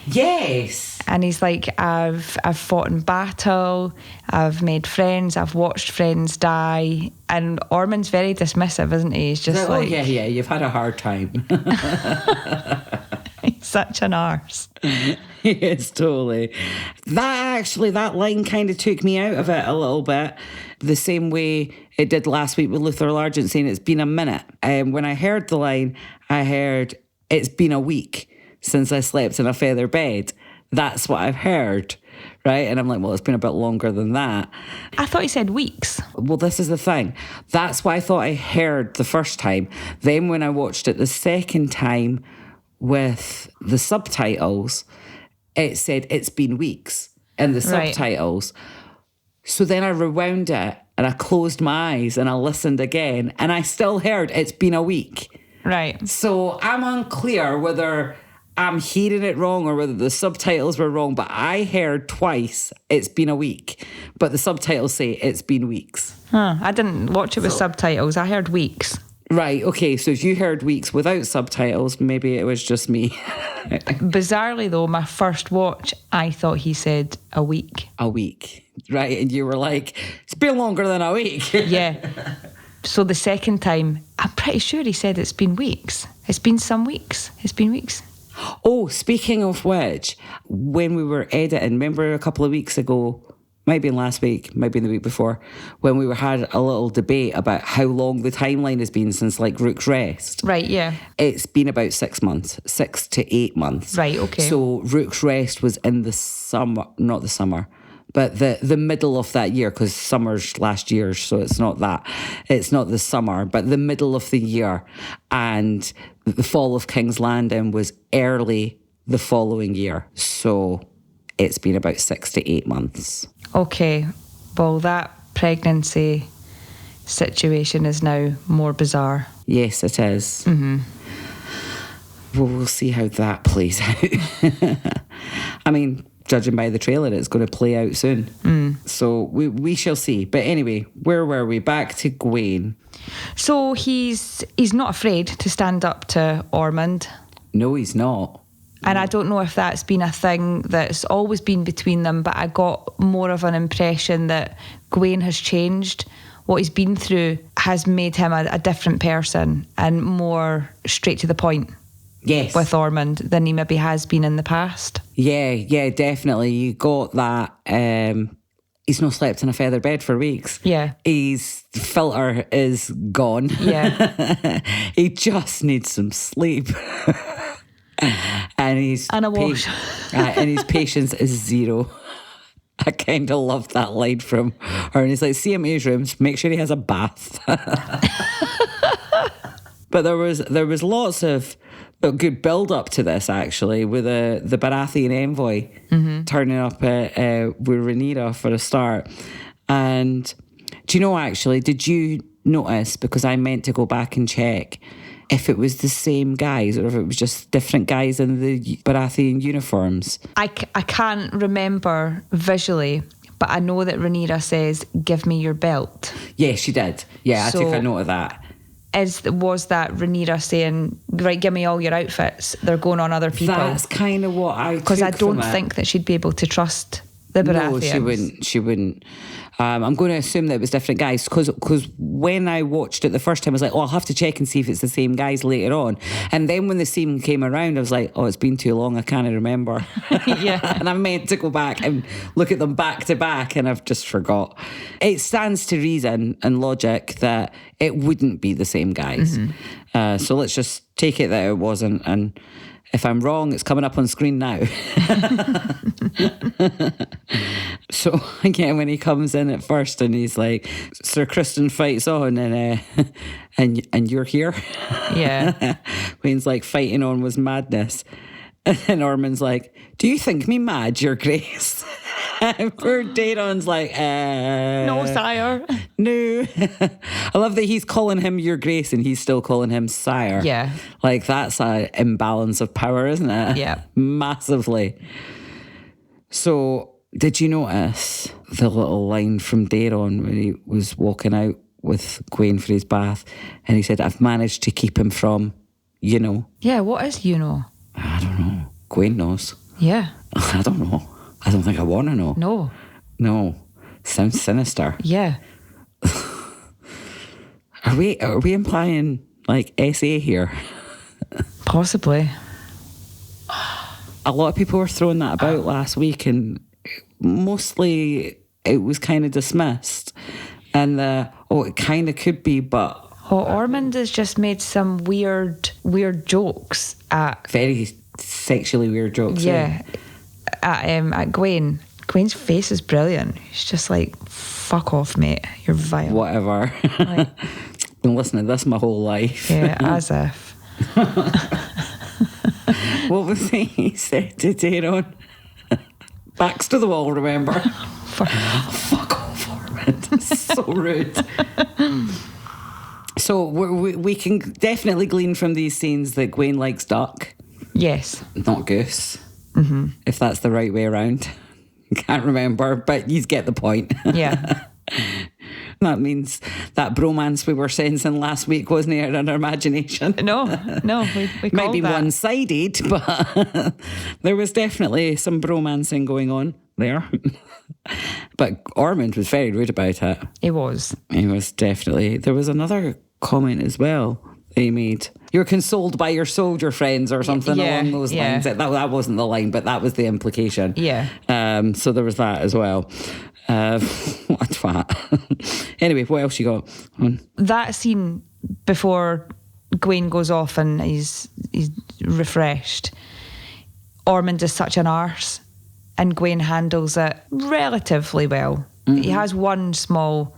Speaker 4: Yes.
Speaker 5: And he's like, I've fought in battle, I've made friends, I've watched friends die. And Ormond's very dismissive, isn't he? He's just
Speaker 4: like, oh yeah, you've had a hard time.
Speaker 5: He's such an arse.
Speaker 4: Yes, totally. That line kind of took me out of it a little bit. The same way it did last week with Luther Largent saying it's been a minute. When I heard the line, I heard it's been a week since I slept in a feather bed. That's what I've heard, right? And I'm like, well, it's been a bit longer than that.
Speaker 5: I thought he said weeks.
Speaker 4: Well, this is the thing. That's what I thought I heard the first time. Then when I watched it the second time with the subtitles, it said it's been weeks in the subtitles. So then I rewound it and I closed my eyes and I listened again and I still heard it's been a week.
Speaker 5: Right.
Speaker 4: So I'm unclear whether I'm hearing it wrong or whether the subtitles were wrong, but I heard twice it's been a week, but the subtitles say it's been weeks.
Speaker 5: I didn't watch it with subtitles. I heard weeks.
Speaker 4: Right, okay, so if you heard weeks without subtitles, maybe it was just me.
Speaker 5: Bizarrely, though, my first watch, I thought he said a week.
Speaker 4: A week, right? And you were like, it's been longer than a week.
Speaker 5: Yeah. So the second time, I'm pretty sure he said it's been weeks. It's been some weeks. It's been weeks.
Speaker 4: Oh, speaking of which, when we were editing, remember a couple of weeks ago, might be last week, might be the week before, when we had a little debate about how long the timeline has been since like Rook's Rest.
Speaker 5: Right, yeah.
Speaker 4: It's been about 6 months, 6 to 8 months.
Speaker 5: Right, okay.
Speaker 4: So Rook's Rest was in the summer, not the summer, but the middle of that year, because summer's last year, so it's not that. It's not the summer, but the middle of the year. And the fall of King's Landing was early the following year. So it's been about 6 to 8 months.
Speaker 5: Okay, well, that pregnancy situation is now more bizarre.
Speaker 4: Yes, it is.
Speaker 5: Mm-hmm.
Speaker 4: Well, we'll see how that plays out. I mean, judging by the trailer, it's going to play out soon. So we shall see. But anyway, where were we? Back to Gwayne.
Speaker 5: So he's not afraid to stand up to Ormond.
Speaker 4: No, he's not.
Speaker 5: And I don't know if that's been a thing that's always been between them, but I got more of an impression that Gwayne has changed. What he's been through has made him a different person and more straight to the point.
Speaker 4: Yes.
Speaker 5: With Ormond than he maybe has been in the past.
Speaker 4: Yeah, definitely. You got that. He's not slept in a feather bed for weeks.
Speaker 5: Yeah.
Speaker 4: His filter is gone.
Speaker 5: Yeah.
Speaker 4: He just needs some sleep. And
Speaker 5: a wash.
Speaker 4: And his patience is zero. I kind of love that line from her. And he's like, see him in his rooms, make sure he has a bath. But there was lots of good build up to this, actually, with the Baratheon envoy turning up with Rhaenyra for a start. And do you know, actually, did you notice, because I meant to go back and check, if it was the same guys or if it was just different guys in the Baratheon uniforms? I
Speaker 5: can't remember visually, but I know that Rhaenyra says, give me your belt.
Speaker 4: Yeah, she did. Yeah, I took a note of that.
Speaker 5: Was that Rhaenyra saying, right, give me all your outfits, they're going on other people?
Speaker 4: That's kind of what I took.
Speaker 5: Because I don't think that she'd be able to trust the Baratheons.
Speaker 4: No, she wouldn't. I'm going to assume that it was different guys, because when I watched it the first time, I was like, oh, I'll have to check and see if it's the same guys later on. And then when the scene came around, I was like, oh, it's been too long, I can't remember.
Speaker 5: Yeah.
Speaker 4: And I meant to go back and look at them back to back, and I've just forgot. It stands to reason and logic that it wouldn't be the same guys. So let's just take it that it wasn't, and if I'm wrong, it's coming up on screen now. So again, when he comes in at first and he's like, Sir Criston fights on, and you're here.
Speaker 5: Yeah.
Speaker 4: Wayne's like, fighting on was madness. And Ormond's like, do you think me mad, Your Grace? And poor Daeron's like,
Speaker 5: no, sire.
Speaker 4: No. I love that he's calling him Your Grace and he's still calling him sire.
Speaker 5: Yeah.
Speaker 4: Like, that's an imbalance of power, isn't it?
Speaker 5: Yeah.
Speaker 4: Massively. So, did you notice the little line from Daeron when he was walking out with Gwayne for his bath and he said, I've managed to keep him from, you know?
Speaker 5: Yeah, what is you know?
Speaker 4: I don't know. Gwayne knows.
Speaker 5: Yeah.
Speaker 4: I don't know. I don't think I want to know.
Speaker 5: No.
Speaker 4: No. Sounds sinister.
Speaker 5: Yeah.
Speaker 4: Are we implying like SA here?
Speaker 5: Possibly.
Speaker 4: A lot of people were throwing that about last week, and mostly it was kind of dismissed. And it kind of could be, but
Speaker 5: Ormond has just made some weird jokes at
Speaker 4: very sexually weird jokes.
Speaker 5: Yeah. At Gwayne. Gwayne's face is brilliant. He's just like, fuck off, mate. You're vile.
Speaker 4: Whatever. Like, been listening to this my whole life.
Speaker 5: Yeah, as if.
Speaker 4: What was he said to Daeron? Backs to the wall, remember? Fuck off, Ormond. So rude. So we can definitely glean from these scenes that Gwayne likes duck.
Speaker 5: Yes.
Speaker 4: Not goose. If that's the right way around. Can't remember, but you get the point.
Speaker 5: Yeah.
Speaker 4: That means that bromance we were sensing last week wasn't it in our imagination.
Speaker 5: No, we
Speaker 4: Might be
Speaker 5: that.
Speaker 4: one-sided, but there was definitely some bromancing going on there. But Ormond was very rude about it.
Speaker 5: He was.
Speaker 4: He was definitely. There was another comment as well they made. You're consoled by your soldier friends or something along those lines. That wasn't the line, but that was the implication.
Speaker 5: Yeah.
Speaker 4: So there was that as well. What a twat. Anyway, what else you got?
Speaker 5: That scene before Gwayne goes off and he's refreshed. Ormond is such an arse, and Gwayne handles it relatively well. Mm-hmm. He has one small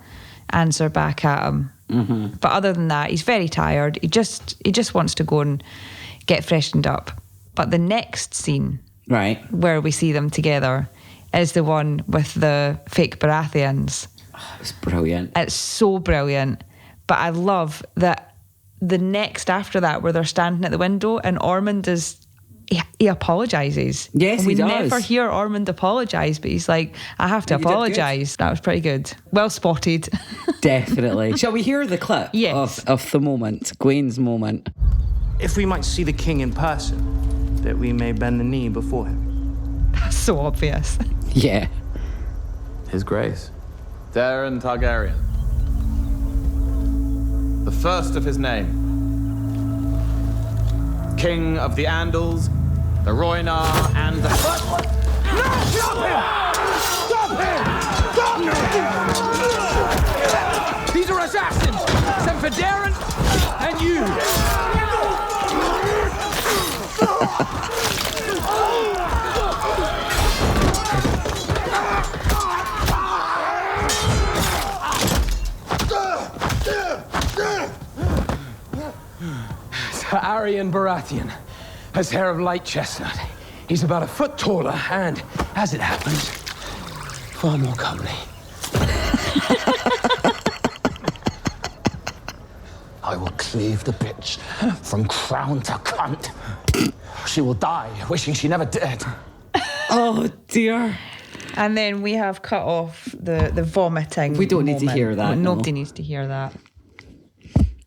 Speaker 5: answer back at him. Mm-hmm. But other than that, he's very tired. He just wants to go and get freshened up. But the next scene,
Speaker 4: right,
Speaker 5: where we see them together, is the one with the fake Baratheons.
Speaker 4: Oh, it's brilliant.
Speaker 5: It's so brilliant. But I love that the next after that, where they're standing at the window and Ormond he apologises.
Speaker 4: Yes, he does.
Speaker 5: We never hear Ormond apologise, but he's like, I have to apologise. That was pretty good. Well spotted.
Speaker 4: Definitely. Shall we hear the clip of the moment, Gwayne's moment?
Speaker 7: If we might see the king in person, that we may bend the knee before him.
Speaker 5: That's so obvious.
Speaker 4: Yeah.
Speaker 12: His Grace. Daeron Targaryen. The first of his name. King of the Andals, the Rhoynar, and the...
Speaker 8: No! Stop him! Stop him! Stop him!
Speaker 13: These are assassins! Sent for Daeron and you! Aryan Baratheon has hair of light chestnut. He's about a foot taller and, as it happens, far more comely.
Speaker 14: I will cleave the bitch from crown to cunt. She will die wishing she never did.
Speaker 4: Oh, dear.
Speaker 5: And then we have cut off the vomiting.
Speaker 4: We don't need to hear that.
Speaker 5: Nobody needs to hear that.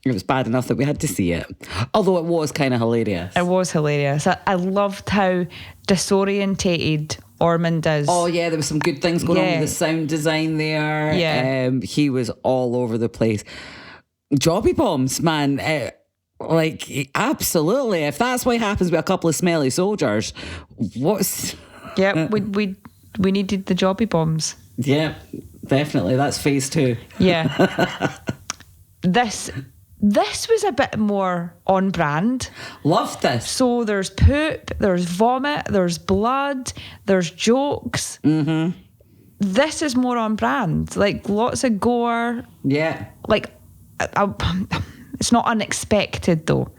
Speaker 4: It was bad enough that we had to see it. Although it was kind of hilarious.
Speaker 5: It was hilarious. I loved how disorientated Ormond is.
Speaker 4: Oh, yeah, there was some good things going on with the sound design there.
Speaker 5: Yeah.
Speaker 4: He was all over the place. Jobby bombs, man. Absolutely. If that's what happens with a couple of smelly soldiers, what's...
Speaker 5: Yeah, we needed the jobby bombs.
Speaker 4: Yeah, definitely. That's phase 2.
Speaker 5: Yeah. This was a bit more on brand.
Speaker 4: Loved this.
Speaker 5: So there's poop, there's vomit, there's blood, there's jokes.
Speaker 4: Mm-hmm.
Speaker 5: This is more on brand. Like, lots of gore.
Speaker 4: Yeah.
Speaker 5: Like, it's not unexpected, though.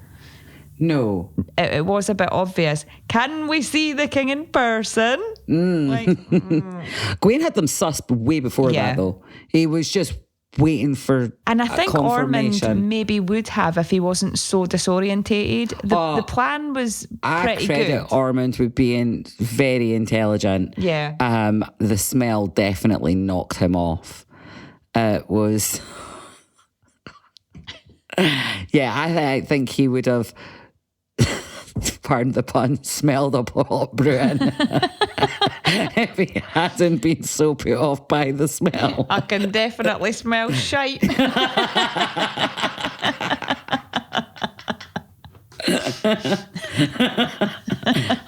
Speaker 4: No.
Speaker 5: It was a bit obvious. Can we see the king in person?
Speaker 4: Gwayne had them sussed way before that, though. He was just waiting for
Speaker 5: and I think Ormond maybe would have if he wasn't so disorientated. The plan was pretty good. I credit
Speaker 4: Ormond with being very intelligent.
Speaker 5: Yeah.
Speaker 4: The smell definitely knocked him off. It was... I think he would have, pardon the pun, smelled up hot brewing if he hadn't been so put off by the smell.
Speaker 5: I can definitely smell shite.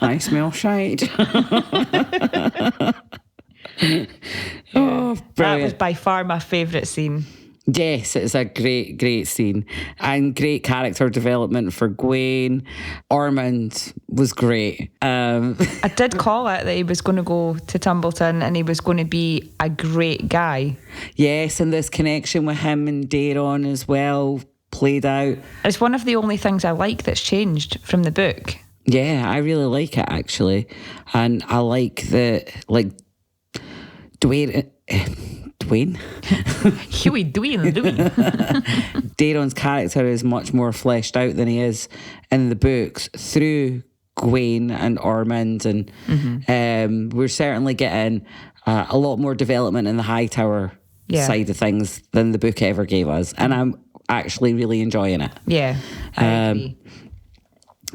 Speaker 4: I smell shite. Oh, brilliant.
Speaker 5: That was by far my favourite scene.
Speaker 4: Yes, it's a great, great scene and great character development for Gwayne. Ormond was great.
Speaker 5: I did call it that he was going to go to Tumbleton and he was going to be a great guy.
Speaker 4: Yes, and this connection with him and Daeron as well played out. It's
Speaker 5: one of the only things I like that's changed from the book.
Speaker 4: Yeah, I really like it actually. And I like Dwayne...
Speaker 5: Huey, Dwayne.
Speaker 4: Daeron's character is much more fleshed out than he is in the books through Gwayne and Ormond, and we're certainly getting a lot more development in the Hightower side of things than the book ever gave us. And I'm actually really enjoying it.
Speaker 5: Yeah, I agree.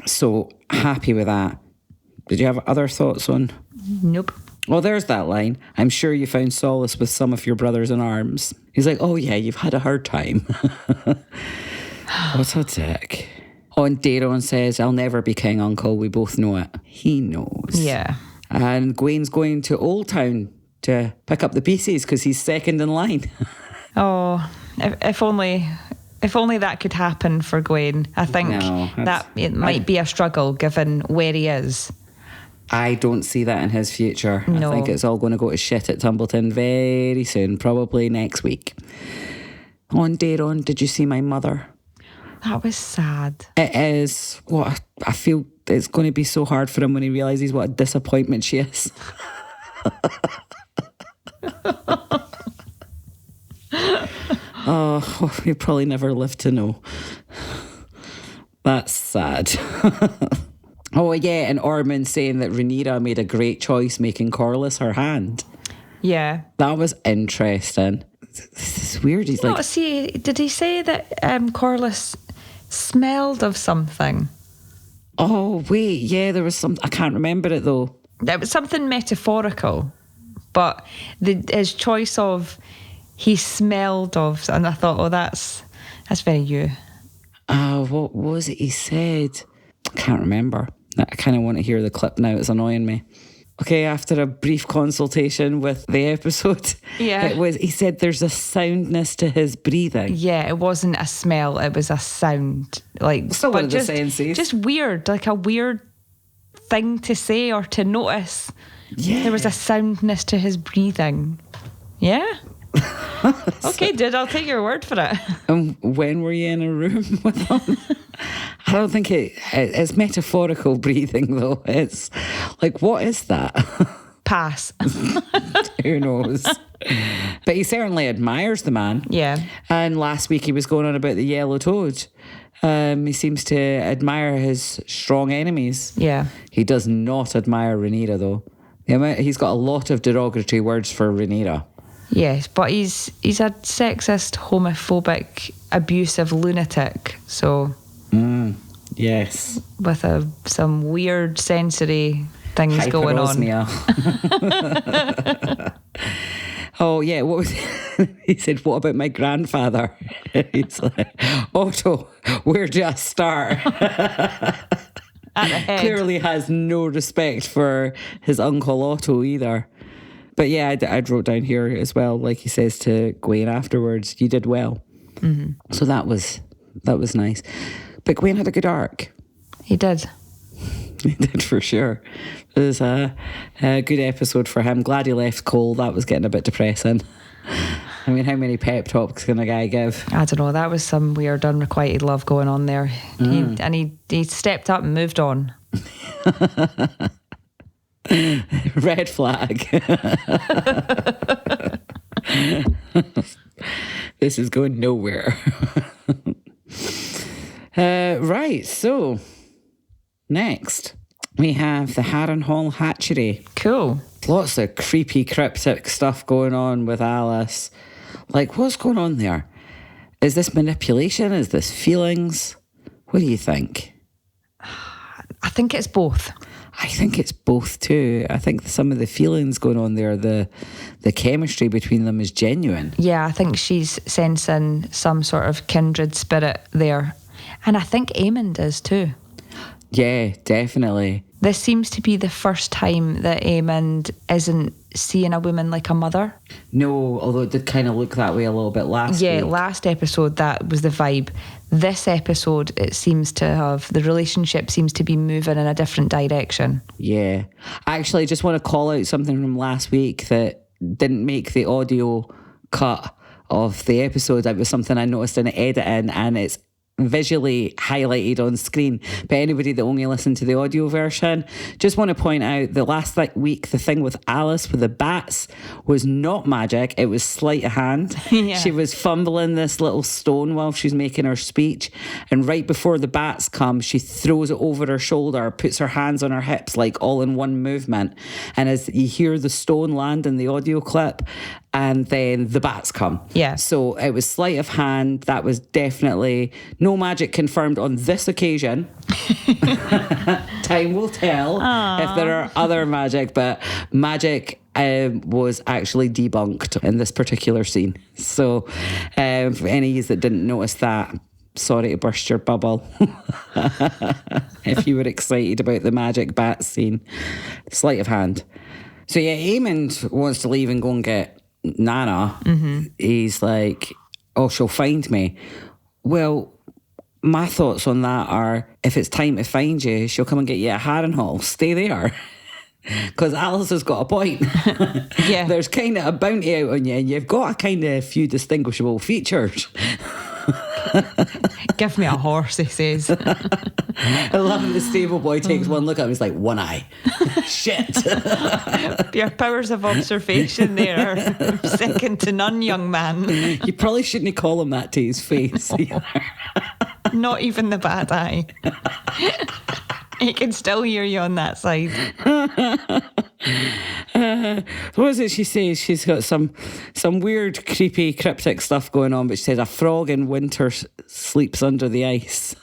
Speaker 4: So happy with that. Did you have other thoughts on?
Speaker 5: Nope.
Speaker 4: Well, there's that line. I'm sure you found solace with some of your brothers in arms. He's like, oh yeah, you've had a hard time. What a dick. Oh, and Daeron says, I'll never be king, uncle. We both know it. He knows.
Speaker 5: Yeah.
Speaker 4: And Gwayne's going to Old Town to pick up the pieces because he's second in line.
Speaker 5: Oh, if only that could happen for Gwayne. I think that it might be a struggle given where he is.
Speaker 4: I don't see that in his future.
Speaker 5: No.
Speaker 4: I think it's all going to go to shit at Tumbleton very soon, probably next week. On Daeron, did you see my mother?
Speaker 5: That was sad.
Speaker 4: It is. What I feel it's going to be so hard for him when he realises what a disappointment she is. Oh, we probably never lived to know. That's sad. Oh, yeah, and Ormond saying that Rhaenyra made a great choice making Corlys her hand.
Speaker 5: Yeah.
Speaker 4: That was interesting. This is weird. He's like...
Speaker 5: See, did he say that Corlys smelled of something?
Speaker 4: Oh, wait, yeah, there was some... I can't remember it, though.
Speaker 5: It was something metaphorical, but his choice of he smelled of... And I thought, oh, that's very you.
Speaker 4: What was it he said? I can't remember. I kind of want to hear the clip now. It's annoying me. Okay, after a brief consultation with the episode, he said there's a soundness to his breathing.
Speaker 5: Yeah, it wasn't a smell, it was a sound. Like,
Speaker 4: still one of the senses.
Speaker 5: Just weird, like a weird thing to say or to notice.
Speaker 4: Yeah.
Speaker 5: There was a soundness to his breathing. Yeah? Okay, dude, I'll take your word for it.
Speaker 4: And when were you in a room with him? I don't think it's metaphorical breathing, though. It's like, what is that?
Speaker 5: Pass.
Speaker 4: Who knows? But he certainly admires the man.
Speaker 5: Yeah.
Speaker 4: And last week he was going on about the yellow toad. He seems to admire his strong enemies.
Speaker 5: Yeah.
Speaker 4: He does not admire Rhaenyra, though. He's got a lot of derogatory words for Rhaenyra.
Speaker 5: Yes, but he's a sexist, homophobic, abusive lunatic. So,
Speaker 4: yes,
Speaker 5: with some weird sensory things going on.
Speaker 4: Oh yeah, what was he said? What about my grandfather? He's like, Otto, where do I start?
Speaker 5: At the head.
Speaker 4: Clearly has no respect for his uncle Otto either. But yeah, I wrote down here as well, like he says to Gwayne afterwards, you did well.
Speaker 5: Mm-hmm.
Speaker 4: So that was nice. But Gwayne had a good arc.
Speaker 5: He did.
Speaker 4: He did for sure. It was a good episode for him. Glad he left Cole. That was getting a bit depressing. I mean, how many pep talks can a guy give?
Speaker 5: I don't know. That was some weird unrequited love going on there. He stepped up and moved on.
Speaker 4: Red flag. This is going nowhere. Right, so next we have the Harrenhal Hatchery.
Speaker 5: Cool.
Speaker 4: Lots of creepy, cryptic stuff going on with Alice. Like, what's going on there? Is this manipulation? Is this feelings? What do you think?
Speaker 5: I think it's both.
Speaker 4: I think it's both too. I think some of the feelings going on there, the chemistry between them is genuine.
Speaker 5: Yeah, I think she's sensing some sort of kindred spirit there. And I think Aemond is too.
Speaker 4: Yeah, definitely.
Speaker 5: This seems to be the first time that Aemond isn't seeing a woman like a mother.
Speaker 4: No, although it did kind of look that way a little bit last week.
Speaker 5: Yeah, last episode, that was the vibe. This episode, it seems to have, the relationship seems to be moving in a different direction.
Speaker 4: Yeah. Actually, I just want to call out something from last week that didn't make the audio cut of the episode. It was something I noticed in the editing, and it's visually highlighted on screen. But anybody that only listened to the audio version, just want to point out that last week, the thing with Alice with the bats was not magic. It was sleight of hand.
Speaker 5: Yeah.
Speaker 4: She was fumbling this little stone while she's making her speech. And right before the bats come, she throws it over her shoulder, puts her hands on her hips, like all in one movement. And as you hear the stone land in the audio clip, and then the bats come.
Speaker 5: Yeah.
Speaker 4: So it was sleight of hand. That was definitely no magic confirmed on this occasion. Time will tell if there are other magic, but magic was actually debunked in this particular scene. So for any of you that didn't notice that, sorry to burst your bubble. If you were excited about the magic bat scene, sleight of hand. So yeah, Aemond wants to leave and go and get Nana. He's like, oh, she'll find me. Well, my thoughts on that are, if it's time to find you, she'll come and get you at Harrenhal. Stay there. Because Alice has got a point.
Speaker 5: Yeah.
Speaker 4: There's kind of a bounty out on you, and you've got a kind of few distinguishable features.
Speaker 5: Give me a horse, he says.
Speaker 4: I love that the stable boy takes one look at him. He's like, one eye. Shit.
Speaker 5: Your powers of observation there are second to none, young man.
Speaker 4: You probably shouldn't call him that to his face.
Speaker 5: Not even the bad eye. He can still hear you on that side.
Speaker 4: What is it she says? She's got some weird, creepy, cryptic stuff going on, but she says a frog in winter sleeps under the ice.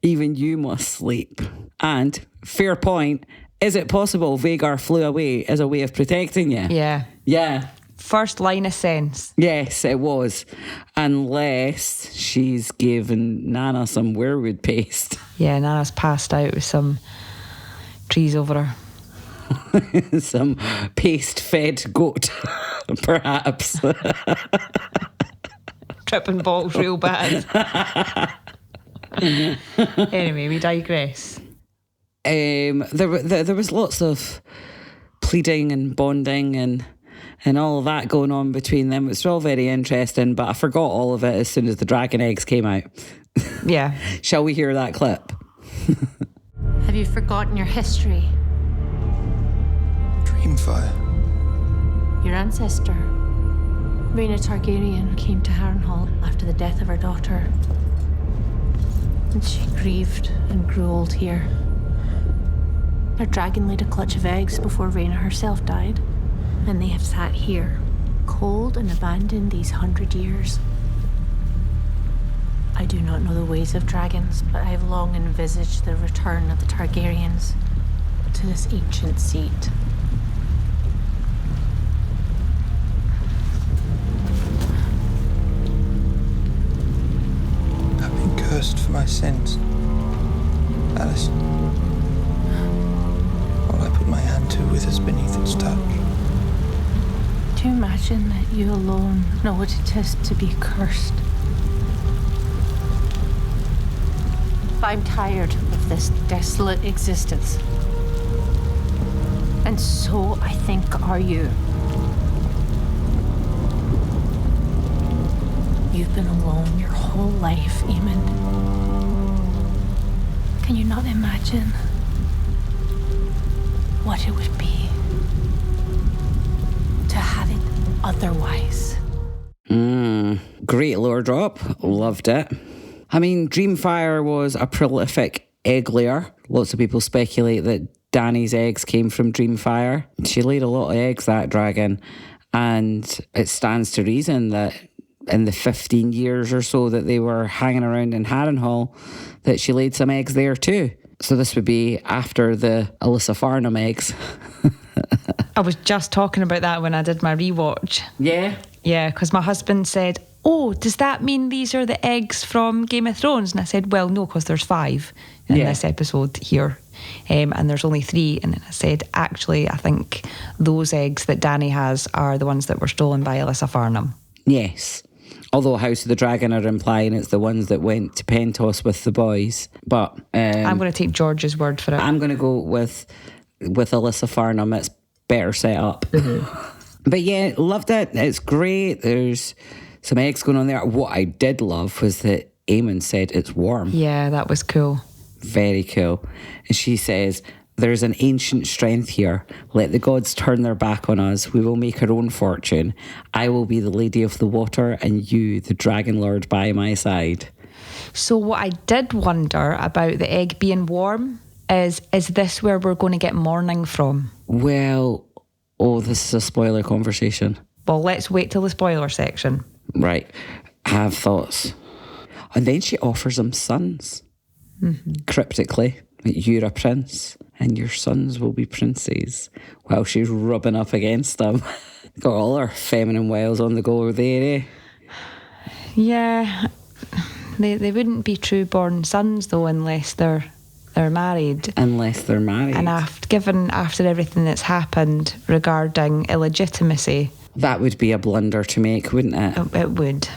Speaker 4: Even you must sleep. And, fair point, is it possible Vhagar flew away as a way of protecting you?
Speaker 5: Yeah.
Speaker 4: Yeah.
Speaker 5: First line of sense.
Speaker 4: Yes, it was. Unless she's given Nana some werewood paste.
Speaker 5: Yeah, Nana's passed out with some trees over her.
Speaker 4: Some paste-fed goat, perhaps.
Speaker 5: Tripping balls real bad. Anyway, we digress.
Speaker 4: There was lots of pleading and bonding and all of that going on between them. It's all very interesting, but I forgot all of it as soon as the dragon eggs came out.
Speaker 5: Yeah.
Speaker 4: Shall we hear that clip?
Speaker 15: Have you forgotten your history?
Speaker 16: Dreamfire.
Speaker 15: Your ancestor, Rhaena Targaryen, came to Harrenhal after the death of her daughter. And she grieved and grew old here. Her dragon laid a clutch of eggs before Rhaena herself died. And they have sat here, cold and abandoned these 100 years. I do not know the ways of dragons, but I have long envisaged the return of the Targaryens to this ancient seat.
Speaker 16: I've been cursed for my sins. Alice. All I put my hand to withers beneath its touch.
Speaker 15: Do you imagine that you alone know what it is to be cursed? I'm tired of this desolate existence. And so, I think, are you. You've been alone your whole life, Aemond. Can you not imagine what it would be to have it otherwise?
Speaker 4: Great lore drop. Loved it. I mean, Dreamfire was a prolific egg layer. Lots of people speculate that Dany's eggs came from Dreamfire. She laid a lot of eggs, that dragon, and it stands to reason that in the 15 years or so that they were hanging around in Harrenhal, that she laid some eggs there too. So this would be after the Alyssa Farnham eggs.
Speaker 5: I was just talking about that when I did my rewatch.
Speaker 4: Yeah?
Speaker 5: Yeah, because my husband said, oh, does that mean these are the eggs from Game of Thrones? And I said, well, no, because there's 5 in this episode here. And there's only 3. And I said, actually, I think those eggs that Dany has are the ones that were stolen by Alyssa Farnham.
Speaker 4: Yes. Although House of the Dragon are implying it's the ones that went to Pentos with the boys. But
Speaker 5: I'm going to take George's word for it.
Speaker 4: I'm going to go with Alyssa Farnham. It's better set up. But yeah, loved it. It's great. There's some eggs going on there. What I did love was that Aemon said it's warm.
Speaker 5: Yeah, that was cool.
Speaker 4: Very cool. And she says, there's an ancient strength here. Let the gods turn their back on us. We will make our own fortune. I will be the lady of the water and you, the dragon lord, by my side.
Speaker 5: So what I did wonder about the egg being warm is this where we're going to get morning from?
Speaker 4: Well, this is a spoiler conversation.
Speaker 5: Well, let's wait till the spoiler section.
Speaker 4: Right. I have thoughts. And then she offers him sons. Cryptically, you're a prince and your sons will be princes, while she's rubbing up against them. Got all her feminine wiles on the go there, eh?
Speaker 5: Yeah, they wouldn't be true-born sons though unless they're married.
Speaker 4: Unless they're married.
Speaker 5: And after everything that's happened regarding illegitimacy,
Speaker 4: that would be a blunder to make, wouldn't it?
Speaker 5: It would.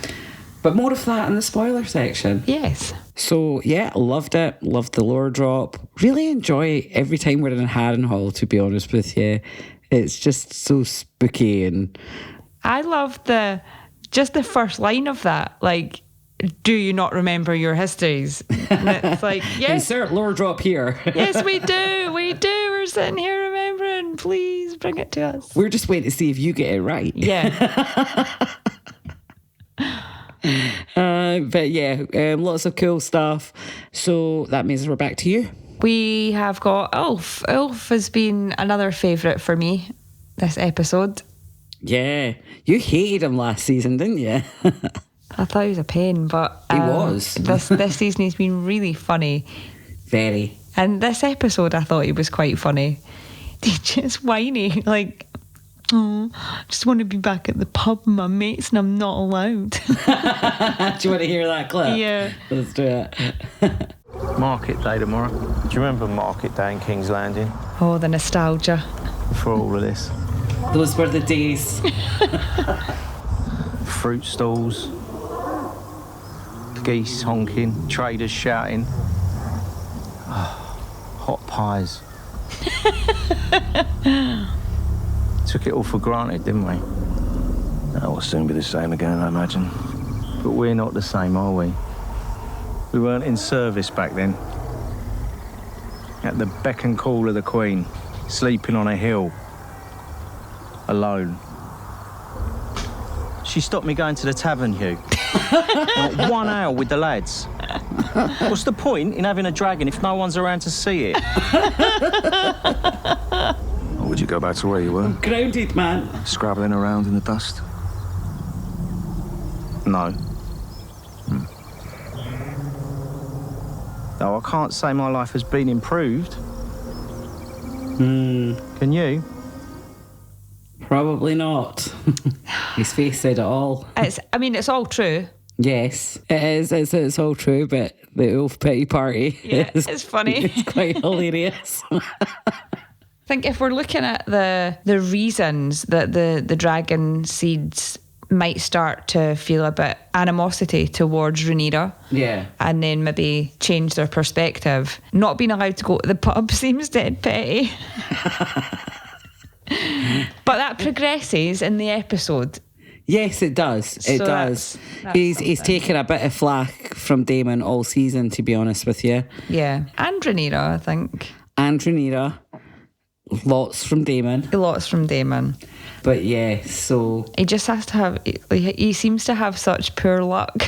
Speaker 4: But more of that in the spoiler section.
Speaker 5: Yes.
Speaker 4: So, yeah, loved it. Loved the lore drop. Really enjoy every time we're in Harrenhal, to be honest with you. It's just so spooky. And
Speaker 5: I love just the first line of that. Like, do you not remember your histories? And it's like, yes.
Speaker 4: Insert lore drop here.
Speaker 5: Yes, we do. We do. We're sitting here remembering. Please bring it to us.
Speaker 4: We're just waiting to see if you get it right.
Speaker 5: Yeah.
Speaker 4: But yeah, lots of cool stuff. So that means we're back to you.
Speaker 5: We have got Ulf. Ulf has been another favourite for me this episode.
Speaker 4: Yeah, you hated him last season, didn't you?
Speaker 5: I thought he was a pain, but
Speaker 4: he was.
Speaker 5: This season he's been really funny.
Speaker 4: Very.
Speaker 5: And this episode I thought he was quite funny. He's just whiny, like, oh, I just want to be back at the pub with my mates and I'm not allowed.
Speaker 4: Do you want to hear that clip?
Speaker 5: Yeah.
Speaker 4: Let's do it.
Speaker 17: Market day tomorrow. Do you remember Market Day in King's Landing?
Speaker 5: Oh, the nostalgia.
Speaker 17: Before all of this.
Speaker 4: Those were the days.
Speaker 17: Fruit stalls, geese honking, traders shouting. Hot pies. Took it all for granted, didn't we?
Speaker 14: That will soon be the same again, I imagine.
Speaker 17: But we're not the same, are we? We weren't in service back then. At the beck and call of the Queen, sleeping on a hill, alone. She stopped me going to the tavern, Hugh. Not 1 hour with the lads. What's the point in having a dragon if no one's around to see it?
Speaker 14: Or would you go back to where you were?
Speaker 4: Grounded, man.
Speaker 14: Scrabbling around in the dust?
Speaker 17: No. No, I can't say my life has been improved. Can you?
Speaker 4: Probably not. His face said it all.
Speaker 5: It's all true.
Speaker 4: Yes, it is. It's all true, but the Ulf pity party.
Speaker 5: Yeah, it's funny.
Speaker 4: It's quite hilarious.
Speaker 5: I think if we're looking at the reasons that the dragon seeds might start to feel a bit animosity towards Rhaenyra, and then maybe change their perspective, not being allowed to go to the pub seems dead petty. But that progresses in the episode.
Speaker 4: Yes, it does. It does. That's he's taken a bit of flack from Daemon all season, to be honest with you.
Speaker 5: Yeah, and Rhaenyra, I think.
Speaker 4: And Rhaenyra. Lots from Daemon.
Speaker 5: Lots from Daemon.
Speaker 4: But yeah, so...
Speaker 5: He just has to have... He seems to have such poor luck.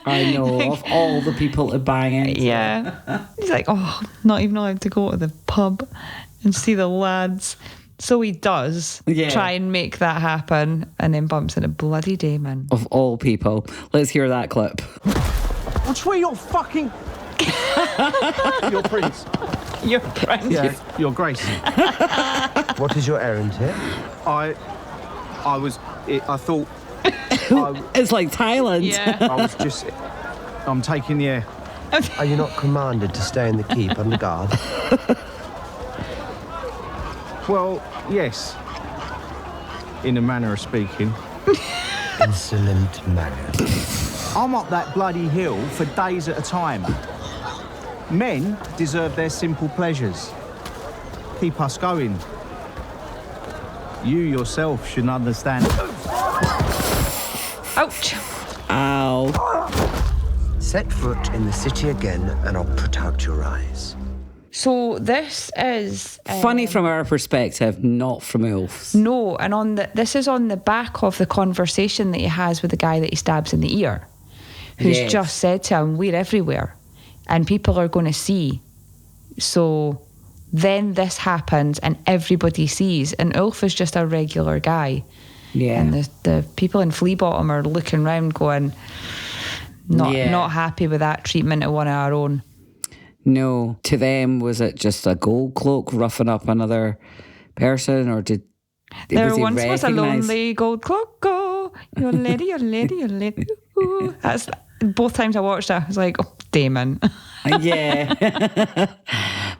Speaker 4: I know, of all the people to bang into.
Speaker 5: Yeah. He's like, oh, not even allowed to go to the pub and see the lads. So he does try and make that happen and then bumps into bloody Daemon.
Speaker 4: Of all people. Let's hear that clip.
Speaker 17: Which way your fucking... Your prince.
Speaker 5: Your prince.
Speaker 17: Yeah, your grace.
Speaker 18: What is your errand here?
Speaker 17: I thought...
Speaker 4: It's like Thailand.
Speaker 5: Yeah.
Speaker 17: I'm taking the air.
Speaker 18: Are you not commanded to stay in the keep under guard?
Speaker 17: Well, yes. In a manner of speaking.
Speaker 18: Insolent manner.
Speaker 17: I'm up that bloody hill for days at a time. Men deserve their simple pleasures. Keep us going. You yourself should understand.
Speaker 5: Ouch.
Speaker 4: Ow.
Speaker 18: Set foot in the city again, and I'll put out your eyes.
Speaker 5: So this is
Speaker 4: funny from our perspective, not from Ulf's.
Speaker 5: No, and this is on the back of the conversation that he has with the guy that he stabs in the ear, who's just said to him, "We're everywhere, and people are going to see." So then this happens, and everybody sees, and Ulf is just a regular guy.
Speaker 4: Yeah,
Speaker 5: and the people in Flea Bottom are looking around, going, not happy with that treatment of one of our own.
Speaker 4: No, to them, was it just a gold cloak roughing up another person, or
Speaker 5: there once was a lonely gold cloak, go, your lady, your lady, your lady. Ooh. That's both times I watched it, I was like, oh, Damon.
Speaker 4: Yeah.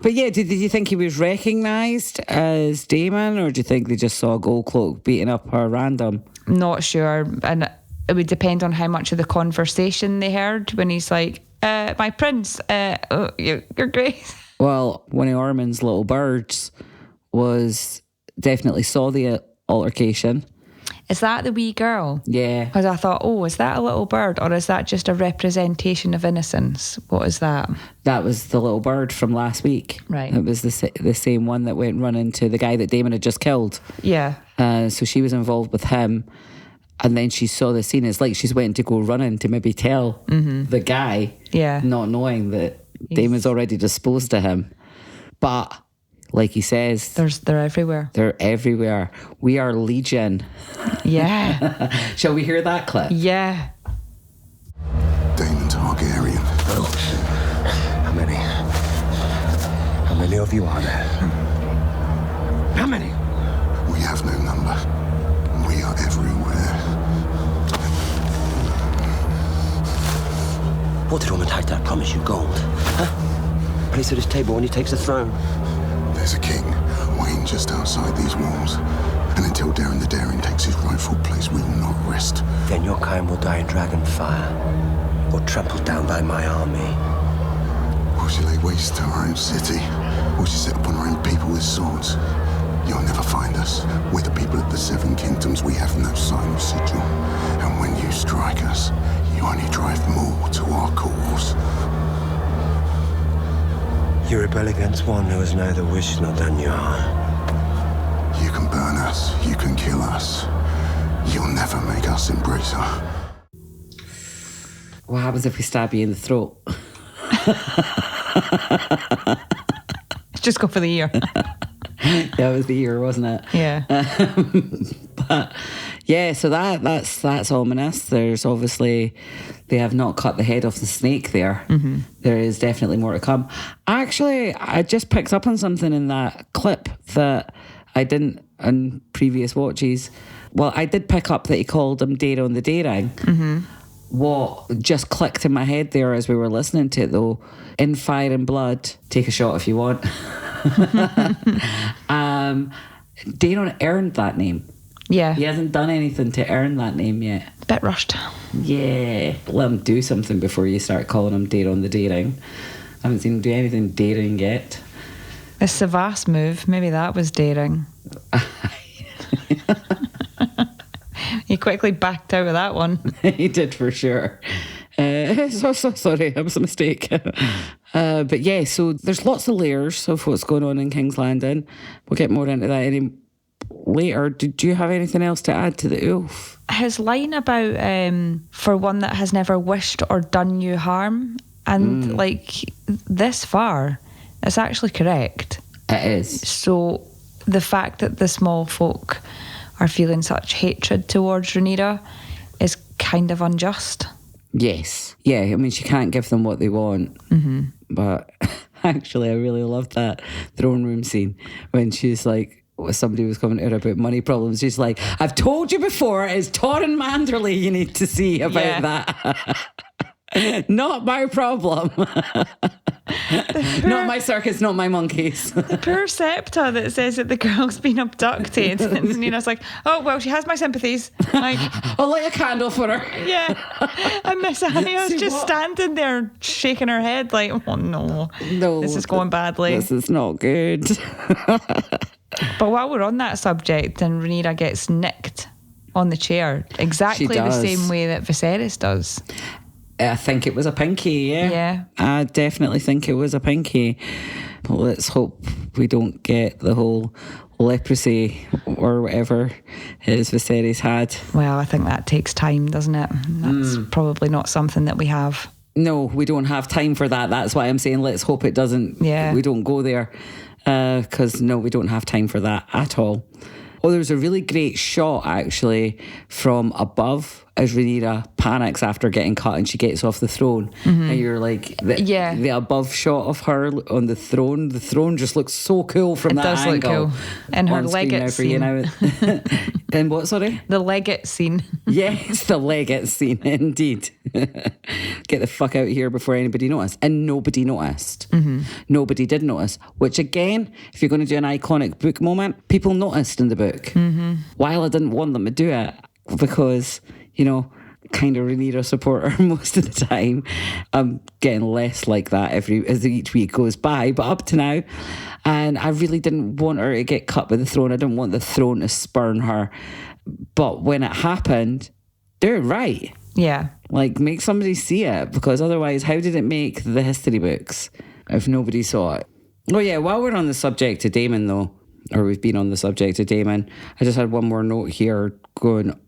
Speaker 4: But yeah, did you think he was recognised as Damon, or do you think they just saw a gold cloak beating up a random?
Speaker 5: Not sure, and it would depend on how much of the conversation they heard when he's like, my prince, you're great.
Speaker 4: Well, one of Ormond's little birds definitely saw the altercation.
Speaker 5: Is that the wee girl?
Speaker 4: Yeah.
Speaker 5: Because I thought, is that a little bird, or is that just a representation of innocence? What is that?
Speaker 4: That was the little bird from last week.
Speaker 5: Right.
Speaker 4: It was the same one that went running to the guy that Damon had just killed.
Speaker 5: Yeah.
Speaker 4: So she was involved with him. And then she saw the scene. It's like she's waiting to go running to maybe tell the guy, not knowing that Damon's already disposed of him. But, like he says,
Speaker 5: they're everywhere.
Speaker 4: They're everywhere. We are legion.
Speaker 5: Yeah.
Speaker 4: Shall we hear that clip?
Speaker 5: Yeah.
Speaker 19: Daemon Targaryen.
Speaker 18: How many? How many of you are there? How many?
Speaker 19: We have no number. We are everywhere.
Speaker 18: What did Ormond Hightower promise you? Gold? Huh? Place at his table when he takes the throne.
Speaker 19: There's a king waiting just outside these walls. And until Daring the Daring takes his rightful place, we will not rest.
Speaker 18: Then your kind will die in dragon fire, or trampled down by my army.
Speaker 19: Will she lay waste to our own city? Will she set upon our own people with swords? You'll never find us. We're the people of the Seven Kingdoms. We have no sign of sigil. And when you strike us, you only drive more to our cause.
Speaker 18: You rebel against one who has neither wish nor done you harm.
Speaker 19: You can burn us. You can kill us. You'll never make us embrace her.
Speaker 4: What happens if we stab you in the throat?
Speaker 5: Just go for the ear.
Speaker 4: That was the ear, wasn't it?
Speaker 5: Yeah.
Speaker 4: But yeah, so that's ominous. There's obviously, they have not cut the head off the snake there.
Speaker 5: Mm-hmm.
Speaker 4: There is definitely more to come. Actually, I just picked up on something in that clip that I didn't on previous watches. Well, I did pick up that he called him Daron the Daring.
Speaker 5: Mm-hmm.
Speaker 4: What just clicked in my head there as we were listening to it, though, in Fire and Blood, take a shot if you want. Daron earned that name.
Speaker 5: Yeah.
Speaker 4: He hasn't done anything to earn that name yet.
Speaker 5: A bit rushed.
Speaker 4: Yeah. Let him do something before you start calling him Daron the Daring. I haven't seen him do anything daring yet.
Speaker 5: The Savas move, maybe that was daring. He quickly backed out of that one.
Speaker 4: He did, for sure. So sorry, that was a mistake. But yeah, so there's lots of layers of what's going on in King's Landing. We'll get more into that later. Did you have anything else to add to the Ulf?
Speaker 5: His line about for one that has never wished or done you harm, and like this far, it's actually correct.
Speaker 4: It is.
Speaker 5: So the fact that the small folk are feeling such hatred towards Rhaenyra is kind of unjust.
Speaker 4: Yes. Yeah, I mean, she can't give them what they want.
Speaker 5: Mm-hmm.
Speaker 4: But actually, I really loved that throne room scene when she's like, somebody was coming to her about money problems. She's like, I've told you before, it's Torrin Manderley you need to see about that. Not my problem. Not my circus, not my monkeys.
Speaker 5: The poor Septa that says that the girl's been abducted. And Nina's like, oh, well, she has my sympathies. Like,
Speaker 4: I'll light a candle for her.
Speaker 5: Yeah. And Miss Annia's just standing there shaking her head like, oh, no. This is going badly.
Speaker 4: This is not good.
Speaker 5: But while we're on that subject, and Rhaenyra gets nicked on the chair, exactly the same way that Viserys does.
Speaker 4: I think it was a pinky, yeah.
Speaker 5: Yeah.
Speaker 4: I definitely think it was a pinky. Let's hope we don't get the whole leprosy or whatever his Viserys had.
Speaker 5: Well, I think that takes time, doesn't it? That's probably not something that we have.
Speaker 4: No, we don't have time for that. That's why I'm saying let's hope it doesn't.
Speaker 5: Yeah.
Speaker 4: We don't go there. Because no, we don't have time for that at all. Oh, there's a really great shot actually from above as Rhaenyra panics after getting cut and she gets off the throne. And you're like, the above shot of her on the throne just looks so cool from that angle.
Speaker 5: It does look cool. And her legate scene.
Speaker 4: And what, sorry?
Speaker 5: The legate scene.
Speaker 4: Yes, the legate scene, indeed. Get the fuck out of here before anybody noticed. And nobody noticed. Nobody did notice. Which again, if you're going to do an iconic book moment, people noticed in the book. While I didn't want them to do it, because, you know, kind of Rhaenyra supporter most of the time, I'm getting less like that as each week goes by, but up to now. And I really didn't want her to get cut by the throne. I didn't want the throne to spurn her. But when it happened, they're right.
Speaker 5: Yeah.
Speaker 4: Like, make somebody see it, because otherwise, how did it make the history books if nobody saw it? Oh yeah, while we're on the subject of Daemon though, or we've been on the subject of Daemon, I just had one more note here going,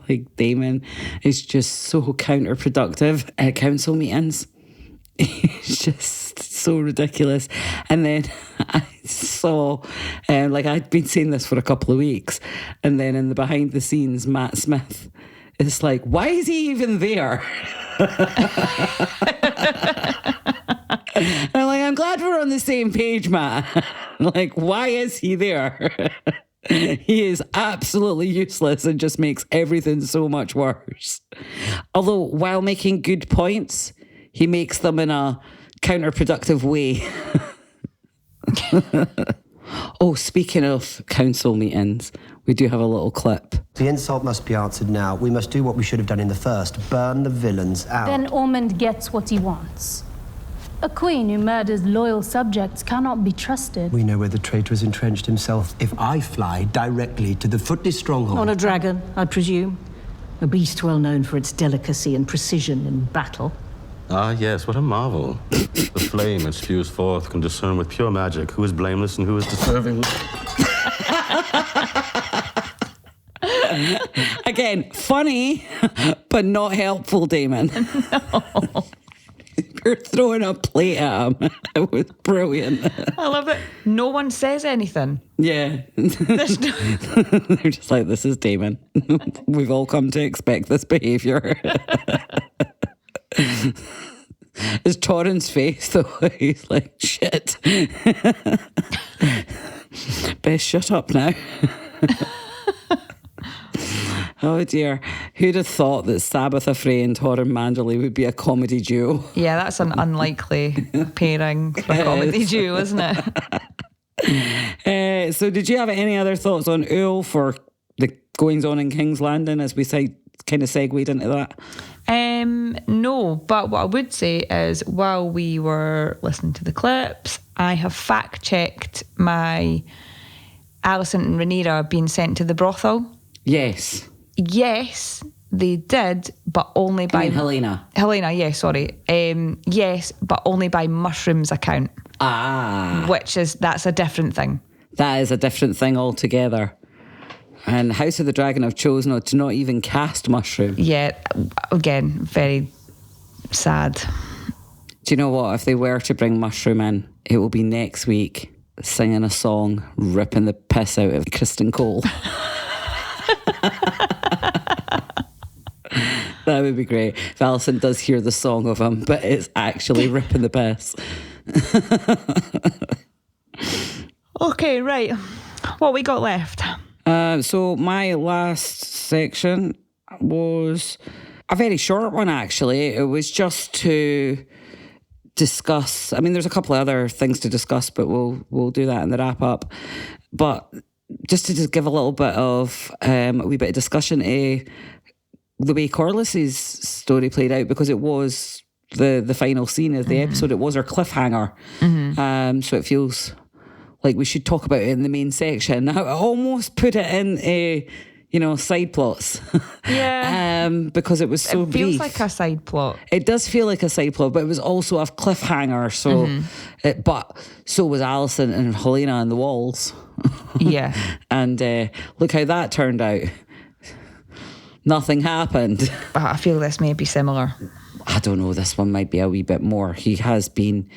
Speaker 4: like, Daemon is just so counterproductive at council meetings. It's just so ridiculous. And then I saw, like, I'd been saying this for a couple of weeks, and then in the behind the scenes, Matt Smith is like, why is he even there? And I'm like, I'm glad we're on the same page, Matt. Like, why is he there? He is absolutely useless and just makes everything so much worse. Although, while making good points, he makes them in a counterproductive way. Oh, speaking of council meetings, we do have a little clip.
Speaker 18: The insult must be answered now. We must do what we should have done in the first. Burn the villains out.
Speaker 15: Then Ormond gets what he wants. A queen who murders loyal subjects cannot be trusted.
Speaker 18: We know where the traitor is entrenched himself. If I fly directly to the Footless stronghold...
Speaker 20: On a dragon, I presume. A beast well known for its delicacy and precision in battle.
Speaker 21: Ah, yes, what a marvel. The flame it spews forth can discern with pure magic who is blameless and who is deserving.
Speaker 4: Again, funny, but not helpful, Daemon. No. You're throwing a plate at him. It was brilliant.
Speaker 5: I love it. No one says anything.
Speaker 4: Yeah. They're just like, this is Daemon. We've all come to expect this behaviour. It's Torrhen's face, though. He's like, shit. Best shut up now. Oh dear. Who'd have thought that Sabbath Affray and Torrhen Manderley would be a comedy duo?
Speaker 5: Yeah, that's an unlikely pairing for a comedy duo, isn't it?
Speaker 4: So did you have any other thoughts on Ulf or the goings on in King's Landing as we kind of segued into that?
Speaker 5: No, but what I would say is while we were listening to the clips, I have fact-checked my Alicent and Rhaenyra being sent to the brothel.
Speaker 4: Yes.
Speaker 5: Yes, they did, but only by...
Speaker 4: Helena.
Speaker 5: Helena, yeah, sorry. Yes, but only by Mushroom's account.
Speaker 4: Ah.
Speaker 5: That's a different thing.
Speaker 4: That is a different thing altogether. And House of the Dragon have chosen to not even cast Mushroom.
Speaker 5: Yeah, again, very sad.
Speaker 4: Do you know what? If they were to bring Mushroom in, it will be next week singing a song, ripping the piss out of Criston Cole. That would be great. If Alicent does hear the song of him, but it's actually ripping the piss.
Speaker 5: Okay, right. What we got left?
Speaker 4: So my last section was a very short one, actually. It was just to discuss. I mean, there's a couple of other things to discuss, but we'll do that in the wrap up. But just to give a little bit of a wee bit of discussion to the way Corliss's story played out, because it was the final scene of the episode. It was our cliffhanger. So it feels like we should talk about it in the main section. I almost put it in side plots.
Speaker 5: Yeah.
Speaker 4: Because it was so
Speaker 5: It feels
Speaker 4: brief.
Speaker 5: like a side plot.
Speaker 4: It does feel like a side plot, but it was also a cliffhanger. So, but so was Alison and Helena and the walls.
Speaker 5: Yeah.
Speaker 4: And look how that turned out. Nothing happened.
Speaker 5: I feel this may be similar.
Speaker 4: I don't know. This one might be a wee bit more. He has been,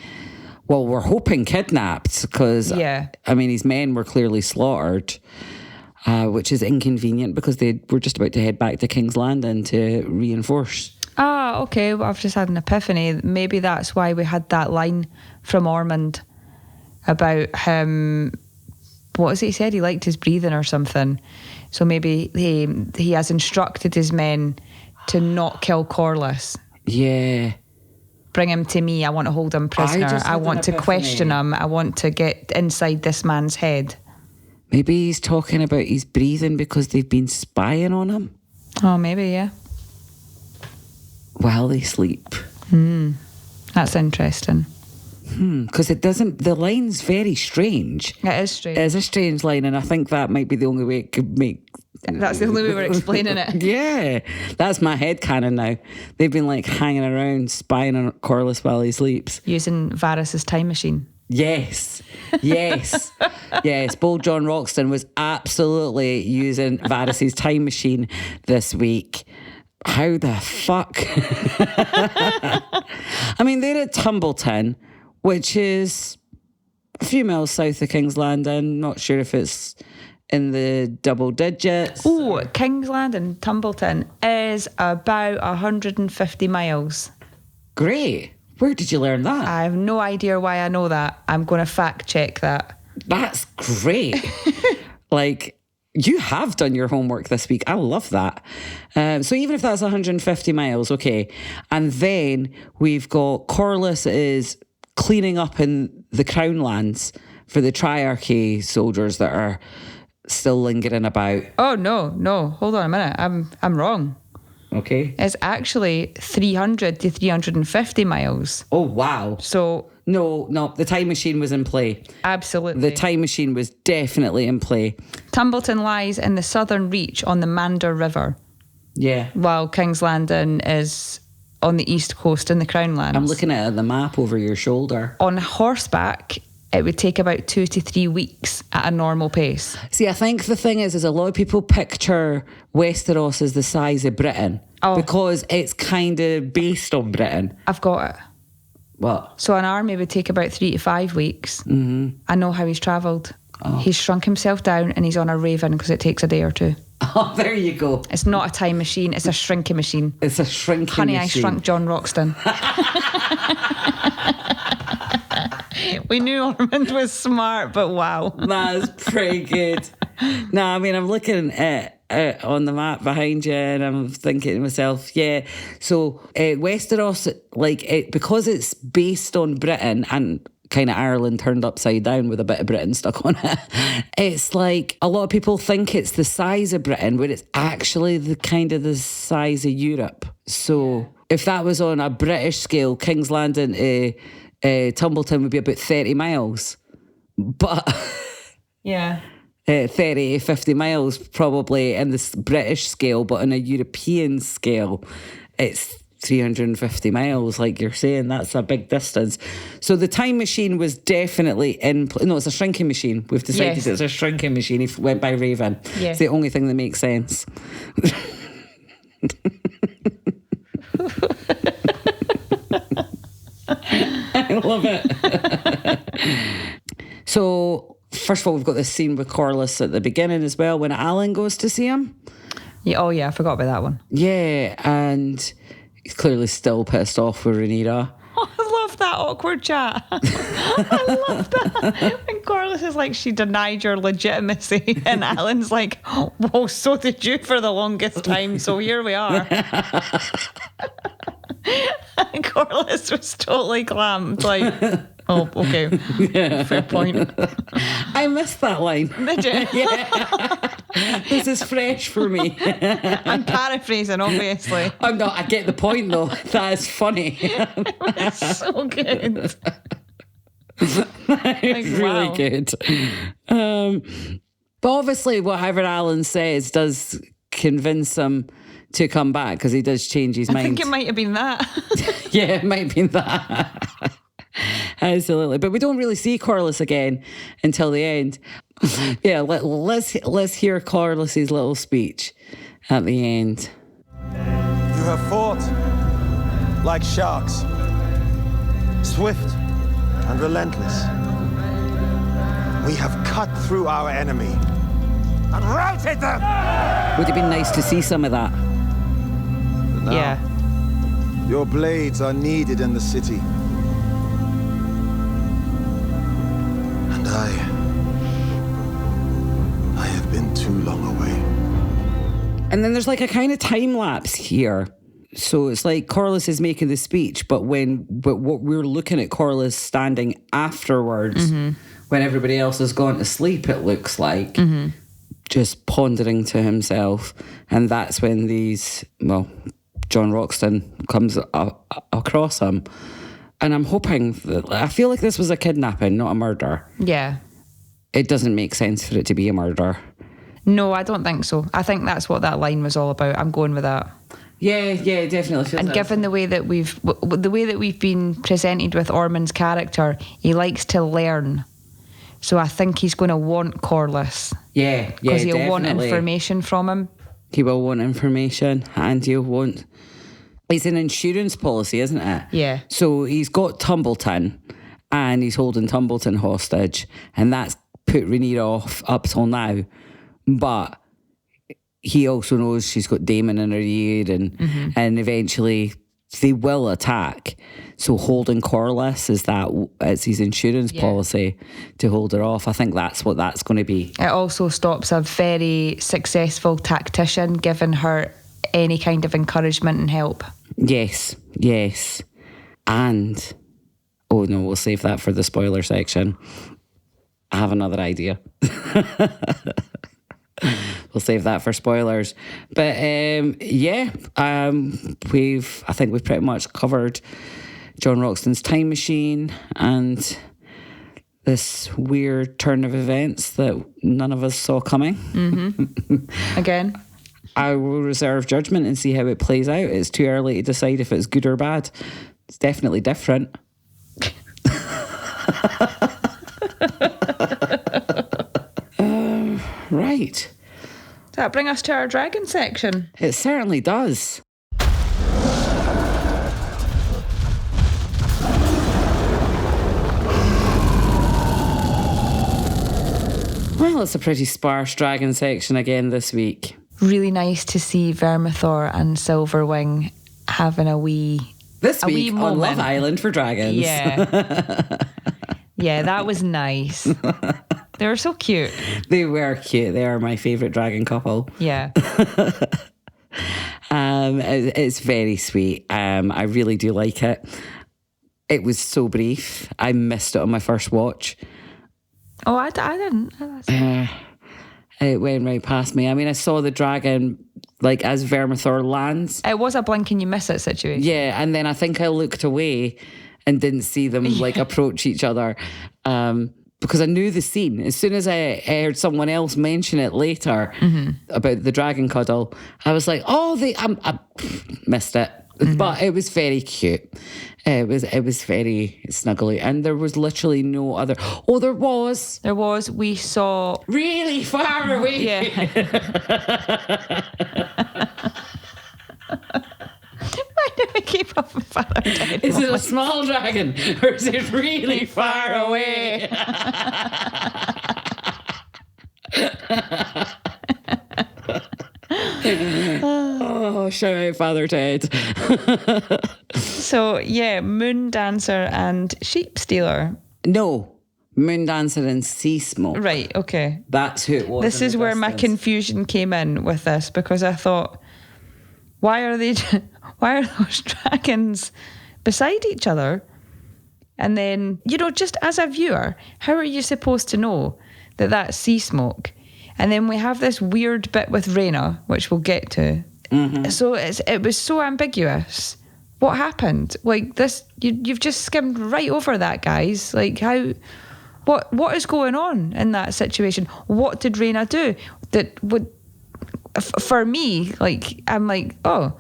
Speaker 4: well, we're hoping kidnapped because, his men were clearly slaughtered. Which is inconvenient because they were just about to head back to King's Landing to reinforce.
Speaker 5: Ah, okay. Well, I've just had an epiphany. Maybe that's why we had that line from Ormond about him. What was it he said? He liked his breathing or something. So maybe he has instructed his men to not kill Corlys.
Speaker 4: Yeah.
Speaker 5: Bring him to me. I want to hold him prisoner. I want to question him. I want to get inside this man's head.
Speaker 4: Maybe he's talking about his breathing because they've been spying on him.
Speaker 5: Oh, maybe, yeah.
Speaker 4: While they sleep.
Speaker 5: That's interesting.
Speaker 4: Because the line's very strange.
Speaker 5: It is strange.
Speaker 4: It is a strange line, and I think that might be the only way it could make...
Speaker 5: That's the only way we're explaining it.
Speaker 4: Yeah, that's my headcanon now. They've been hanging around spying on Corlys while he sleeps.
Speaker 5: Using Varys' time machine.
Speaker 4: Yes. Bold John Roxton was absolutely using Varys' time machine this week. How the fuck? I mean, they're at Tumbleton, which is a few miles south of King's Landing. Not sure if it's in the double digits.
Speaker 5: Oh, King's Landing, Tumbleton is about 150 miles.
Speaker 4: Great. Where did you learn that?
Speaker 5: I have no idea why I know that. I'm going to fact check that.
Speaker 4: That's great. You have done your homework this week. I love that. So even if that's 150 miles, okay. And then we've got Corlys is cleaning up in the Crown Lands for the Triarchy soldiers that are still lingering about.
Speaker 5: Oh, no. Hold on a minute. I'm wrong.
Speaker 4: Okay.
Speaker 5: It's actually 300 to 350 miles.
Speaker 4: Oh, wow.
Speaker 5: So...
Speaker 4: No, the time machine was in play.
Speaker 5: Absolutely.
Speaker 4: The time machine was definitely in play.
Speaker 5: Tumbleton lies in the southern reach on the Mander River.
Speaker 4: Yeah.
Speaker 5: While King's Landing is on the east coast in the Crown Lands.
Speaker 4: I'm looking at the map over your shoulder.
Speaker 5: On horseback, it would take about 2 to 3 weeks at a normal pace.
Speaker 4: See, I think the thing is a lot of people picture Westeros as the size of Britain because it's kind of based on Britain.
Speaker 5: I've got it.
Speaker 4: What?
Speaker 5: So an army would take about 3 to 5 weeks.
Speaker 4: Mm-hmm.
Speaker 5: I know how he's travelled.
Speaker 4: Oh.
Speaker 5: He's shrunk himself down and he's on a raven because it takes a day or 2.
Speaker 4: Oh, there you go.
Speaker 5: It's not a time machine, it's a shrinking machine.
Speaker 4: It's a shrinking
Speaker 5: Honey,
Speaker 4: machine.
Speaker 5: I Shrunk John Roxton. We knew Ormond was smart, but wow.
Speaker 4: That's pretty good. No, I mean, I'm looking at on the map behind you and I'm thinking to myself, yeah, so Westeros, because it's based on Britain and kind of Ireland turned upside down with a bit of Britain stuck on it, it's like a lot of people think it's the size of Britain, but it's actually the size of Europe. So if that was on a British scale, King's Landing to Tumbleton would be about 30 miles. But...
Speaker 5: yeah.
Speaker 4: 30 to 50 miles probably in this British scale, but on a European scale, it's 350 miles, like you're saying. That's a big distance. So the time machine was definitely no, it's a shrinking machine. We've decided it's a shrinking machine. He went by Raven.
Speaker 5: Yeah.
Speaker 4: It's the only thing that makes sense. I love it. So... First of all, we've got this scene with Corlys at the beginning as well, when Alan goes to see him.
Speaker 5: Yeah, oh yeah, I forgot about that one.
Speaker 4: Yeah, and he's clearly still pissed off with Rhaenyra.
Speaker 5: Oh, I love that awkward chat. I love that. When Corlys is like, she denied your legitimacy, and Alan's like, oh, well, so did you for the longest time, so here we are. And Corlys was totally clamped, like... Oh, okay. Yeah. Fair point.
Speaker 4: I missed that line.
Speaker 5: Did you?
Speaker 4: Yeah. This is fresh for me.
Speaker 5: I'm paraphrasing, obviously.
Speaker 4: I'm not. I get the point, though. That is funny.
Speaker 5: It was so good.
Speaker 4: Really good. But obviously, whatever Alan says does convince him to come back, because he does change his mind.
Speaker 5: I think it might have been that.
Speaker 4: Yeah, it might have been that. Absolutely. But we don't really see Corlys again until the end. Yeah, let's hear Corlys's little speech at the end.
Speaker 8: You have fought like sharks, swift and relentless. We have cut through our enemy and routed them!
Speaker 4: Would it be nice to see some of that?
Speaker 8: Now,
Speaker 5: yeah.
Speaker 8: Your blades are needed in the city. And I have been too long away.
Speaker 4: And then there's like a kind of time lapse here. So it's like Corlys is making the speech, but what we're looking at Corlys standing afterwards, when everybody else has gone to sleep, it looks like, just pondering to himself. And that's when John Roxton comes across him. And I'm hoping I feel like this was a kidnapping, not a murder.
Speaker 5: Yeah.
Speaker 4: It doesn't make sense for it to be a murder.
Speaker 5: No, I don't think so. I think that's what that line was all about. I'm going with that.
Speaker 4: Yeah, definitely.
Speaker 5: And given the way that we've been presented with Ormond's character, he likes to learn. So I think he's going to want Corlys.
Speaker 4: Yeah,
Speaker 5: because he'll
Speaker 4: definitely
Speaker 5: want information from him.
Speaker 4: He will want information, and he'll want. It's an insurance policy, isn't it?
Speaker 5: Yeah.
Speaker 4: So he's got Tumbleton, and he's holding Tumbleton hostage, and that's put Rhaenyra off up till now. But he also knows she's got Daemon in her ear, and eventually they will attack. So holding Corlys it's his insurance policy to hold her off. I think that's what that's going to be.
Speaker 5: It also stops a very successful tactician giving her any kind of encouragement and help.
Speaker 4: Yes. And, oh no, we'll save that for the spoiler section. I have another idea. We'll save that for spoilers. But I think we've pretty much covered John Roxton's time machine and this weird turn of events that none of us saw coming.
Speaker 5: Again.
Speaker 4: I will reserve judgment and see how it plays out. It's too early to decide if it's good or bad. It's definitely different. Right.
Speaker 5: Does that bring us to our dragon section?
Speaker 4: It certainly does. Well, it's a pretty sparse dragon section again this week.
Speaker 5: Really nice to see Vermithor and Silverwing having a wee
Speaker 4: week on Love Island for Dragons.
Speaker 5: Yeah. Yeah, that was nice. They were so cute.
Speaker 4: They were cute. They are my favourite dragon couple.
Speaker 5: Yeah.
Speaker 4: It's very sweet. I really do like it. It was so brief. I missed it on my first watch.
Speaker 5: Oh, I didn't.
Speaker 4: It went right past me. I mean, I saw the dragon, like, as Vermithor lands.
Speaker 5: It was a blink and you miss it situation.
Speaker 4: Yeah, and then I think I looked away and didn't see them, like, approach each other. Because I knew the scene. As soon as I heard someone else mention it later about the dragon cuddle, I was like, I missed it. But it was very cute. It was very snuggly, and there was literally no other. Oh, there was.
Speaker 5: We saw
Speaker 4: really far away.
Speaker 5: Yeah. Why do we keep up with Father Dead?
Speaker 4: Is it a small dragon, or is it really far away? Oh, shout out Father Ted.
Speaker 5: So, yeah, Moon Dancer and Sheep Stealer.
Speaker 4: No, Moon Dancer and Sea Smoke.
Speaker 5: Right, okay.
Speaker 4: That's who it was.
Speaker 5: This is where my confusion came in with this, because I thought, why are those dragons beside each other? And then, just as a viewer, how are you supposed to know that that's Sea Smoke? And then we have this weird bit with Rhaena, which we'll get to. So it was so ambiguous. What happened? Like this, you've just skimmed right over that, guys. Like what What is going on in that situation? What did Rhaena do that would, for me, like, I'm like, oh,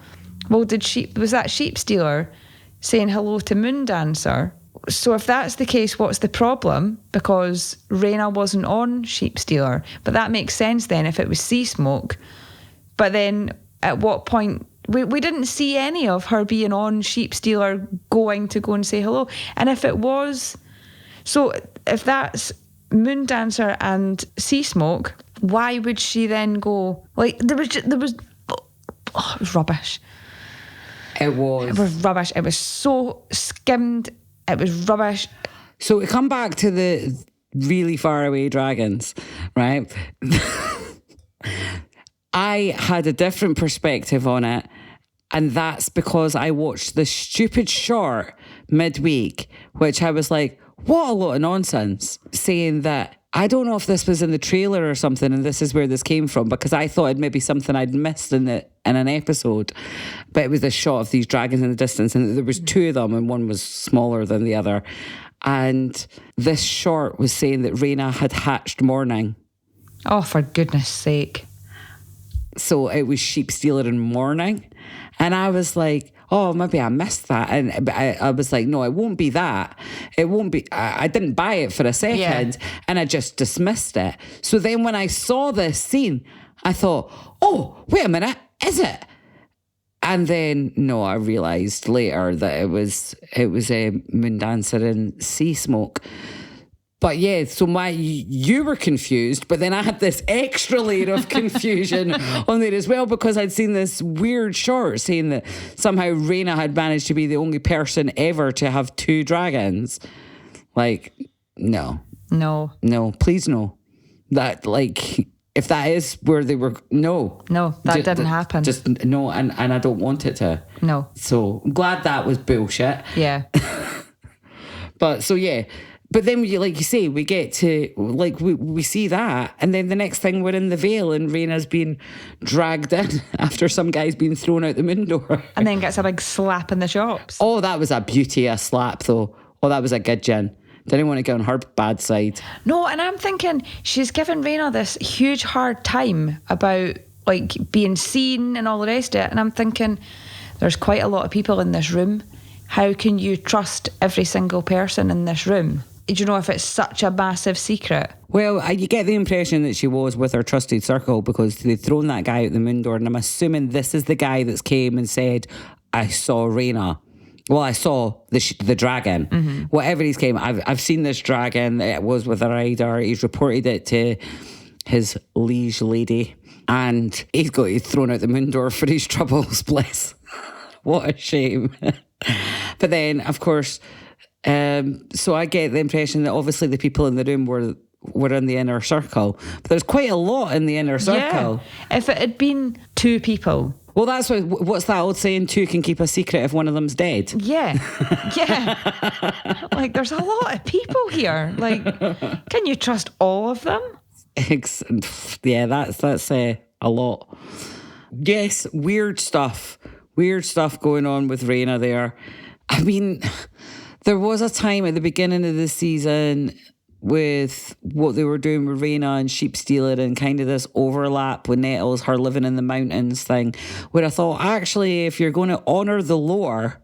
Speaker 5: well, was that sheep stealer saying hello to Moondancer? So if that's the case, what's the problem? Because Rhaena wasn't on sheep stealer, but that makes sense then if it was sea smoke. But then at what point? We didn't see any of her being on sheep stealer going to go and say hello. And if it was, so if that's Moondancer and sea smoke, why would she then go? Like there was it was rubbish. It was rubbish. It was so skimmed. It was rubbish.
Speaker 4: So we come back to the really far away dragons, right? I had a different perspective on it, and that's because I watched the stupid short midweek, which I was like, what a lot of nonsense, saying that I don't know if this was in the trailer or something and this is where this came from, because I thought it may be something I'd missed in an episode, but it was a shot of these dragons in the distance and there was two of them and one was smaller than the other, and this short was saying that Rhaena had hatched Morning.
Speaker 5: Oh, for goodness sake.
Speaker 4: So it was sheep stealer in Morning, and I was like, oh, maybe I missed that. And I was like, no, it won't be that. It won't be. I didn't buy it for a second, and I just dismissed it. So then when I saw this scene, I thought, oh, wait a minute, is it? And then, no, I realised later that it was a Moondancer and Sea Smoke. But yeah, so you were confused, but then I had this extra layer of confusion on there as well, because I'd seen this weird short saying that somehow Rhaena had managed to be the only person ever to have two dragons. Like, no, please no. That, like, if that is where they were, no,
Speaker 5: that didn't happen.
Speaker 4: Just no, and I don't want it to.
Speaker 5: No.
Speaker 4: So I'm glad that was bullshit.
Speaker 5: Yeah.
Speaker 4: But so yeah. But then, like you say, we get to, like, we see that, and then the next thing we're in the Vale and Rhaena's being dragged in after some guy's been thrown out the moon door.
Speaker 5: And then gets a big slap in the shops.
Speaker 4: Oh, that was a beauty, a slap, though. Oh, that was a good gin. Didn't want to get on her bad side.
Speaker 5: No, and I'm thinking she's given Rhaena this huge hard time about, like, being seen and all the rest of it. And I'm thinking, there's quite a lot of people in this room. How can you trust every single person in this room? Do you know if it's such a massive secret?
Speaker 4: Well, you get the impression that she was with her trusted circle, because they'd thrown that guy out the moon door, and I'm assuming this is the guy that's came and said, I saw Rhaena. Well, I saw the dragon. Mm-hmm. Whatever he's came, I've seen this dragon. It was with a rider. He's reported it to his liege lady, and he's got thrown out the moon door for his troubles, bless. What a shame. But then, of course... so I get the impression that obviously the people in the room were in the inner circle, but there's quite a lot in the inner circle.
Speaker 5: Yeah. If it had been two people.
Speaker 4: Well, that's what's that old saying? Two can keep a secret if one of them's dead.
Speaker 5: Yeah. Like, there's a lot of people here. Like, can you trust all of them?
Speaker 4: Yeah, that's a lot. Yes, weird stuff going on with Rhaena there. I mean, there was a time at the beginning of the season with what they were doing with Rhaena and sheep stealing and kind of this overlap with Nettles, her living in the mountains thing, where I thought, actually, if you're going to honour the lore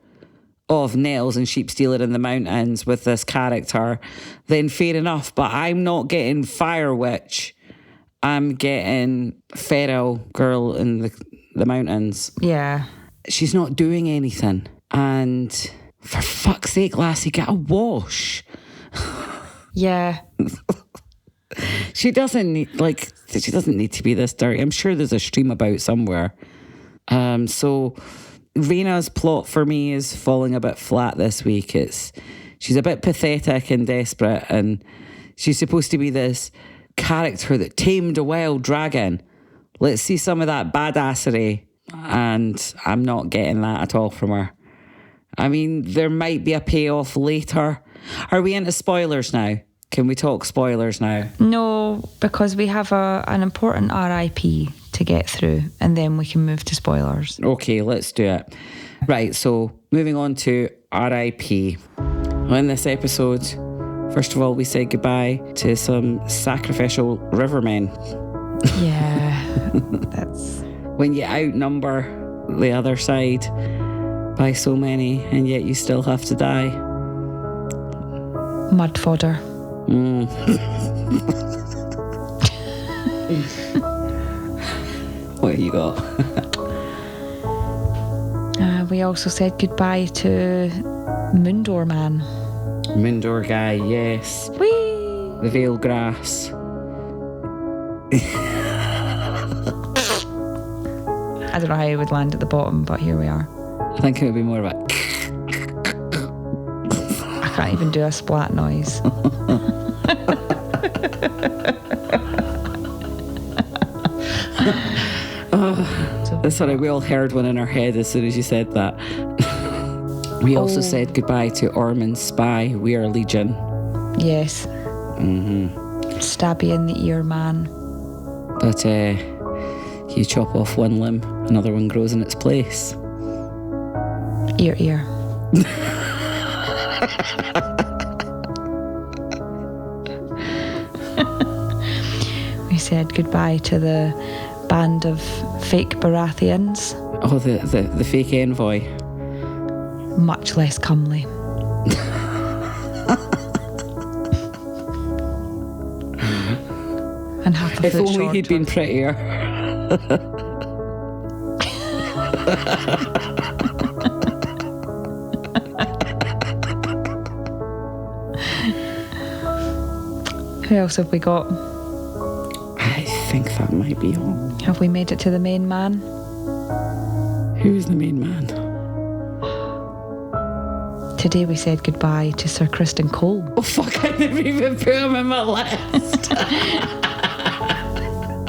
Speaker 4: of Nettles and sheep stealing in the mountains with this character, then fair enough. But I'm not getting Fire Witch. I'm getting feral girl in the mountains.
Speaker 5: Yeah.
Speaker 4: She's not doing anything. And... for fuck's sake, lassie, get a wash.
Speaker 5: Yeah.
Speaker 4: She doesn't need to be this dirty. I'm sure there's a stream about somewhere. So Rhaena's plot for me is falling a bit flat this week. She's a bit pathetic and desperate, and she's supposed to be this character that tamed a wild dragon. Let's see some of that badassery, and I'm not getting that at all from her. I mean, there might be a payoff later. Are we into spoilers now? Can we talk spoilers now?
Speaker 5: No, because we have an important R.I.P. to get through, and then we can move to spoilers.
Speaker 4: Okay, let's do it. Right, so moving on to R.I.P. In this episode, First of all, we say goodbye to some sacrificial rivermen.
Speaker 5: Yeah, that's...
Speaker 4: When you outnumber the other side by so many, and yet you still have to die.
Speaker 5: Mud fodder.
Speaker 4: What have you got?
Speaker 5: We also said goodbye to Moondor Man.
Speaker 4: Moondor guy, yes.
Speaker 5: Whee!
Speaker 4: The veil grass.
Speaker 5: I don't know how he would land at the bottom, but here we are.
Speaker 4: I think it would be more of a...
Speaker 5: I can't even do a splat noise.
Speaker 4: That's what we all heard one in our head as soon as you said that. We also said goodbye to Ormond's spy, We Are Legion.
Speaker 5: Yes. Stabby in the ear, man.
Speaker 4: But you chop off one limb, another one grows in its place.
Speaker 5: Ear. We said goodbye to the band of fake Baratheons.
Speaker 4: Oh, the fake envoy.
Speaker 5: Much less comely. And half a
Speaker 4: if
Speaker 5: foot
Speaker 4: only
Speaker 5: shorter.
Speaker 4: he'd been prettier.
Speaker 5: Who else have we got?
Speaker 4: I think that might be all.
Speaker 5: Have we made it to the main man?
Speaker 4: Who's the main man?
Speaker 5: Today we said goodbye to Sir Criston Cole.
Speaker 4: Oh fuck, I never even put him in my list.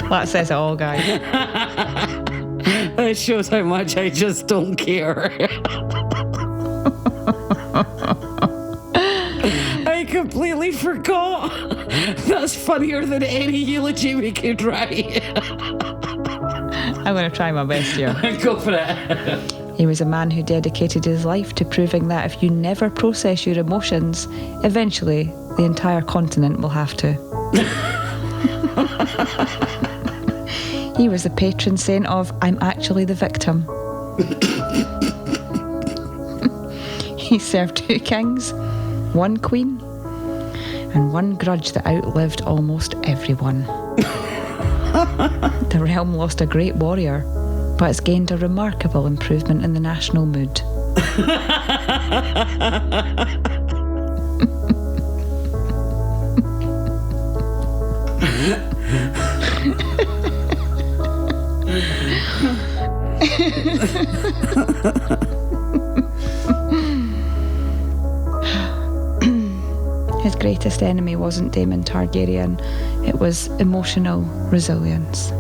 Speaker 5: That says it all, guys.
Speaker 4: That shows how much I just don't care. I completely forgot. That's funnier than any eulogy we could write.
Speaker 5: I'm going to try my best here.
Speaker 4: Go for it.
Speaker 5: He was a man who dedicated his life to proving that if you never process your emotions, eventually the entire continent will have to. He was the patron saint of I'm actually the victim. He served 2 kings, 1 queen, and 1 grudge that outlived almost everyone. The realm lost a great warrior, but it's gained a remarkable improvement in the national mood. His greatest enemy wasn't Daemon Targaryen, it was emotional resilience.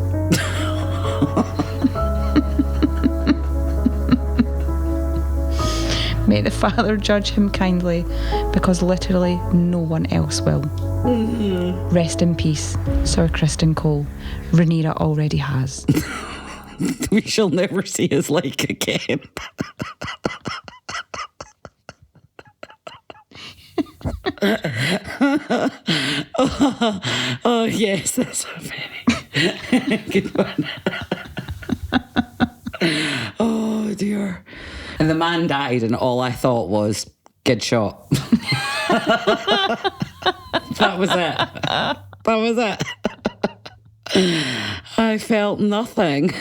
Speaker 5: May the Father judge him kindly, because literally no one else will. Rest in peace, Sir Criston Cole. Rhaenyra already has.
Speaker 4: We shall never see his like again. Oh, yes, that's a very good one. Oh dear. And the man died, and all I thought was, good shot. That was it. That was it. I felt nothing.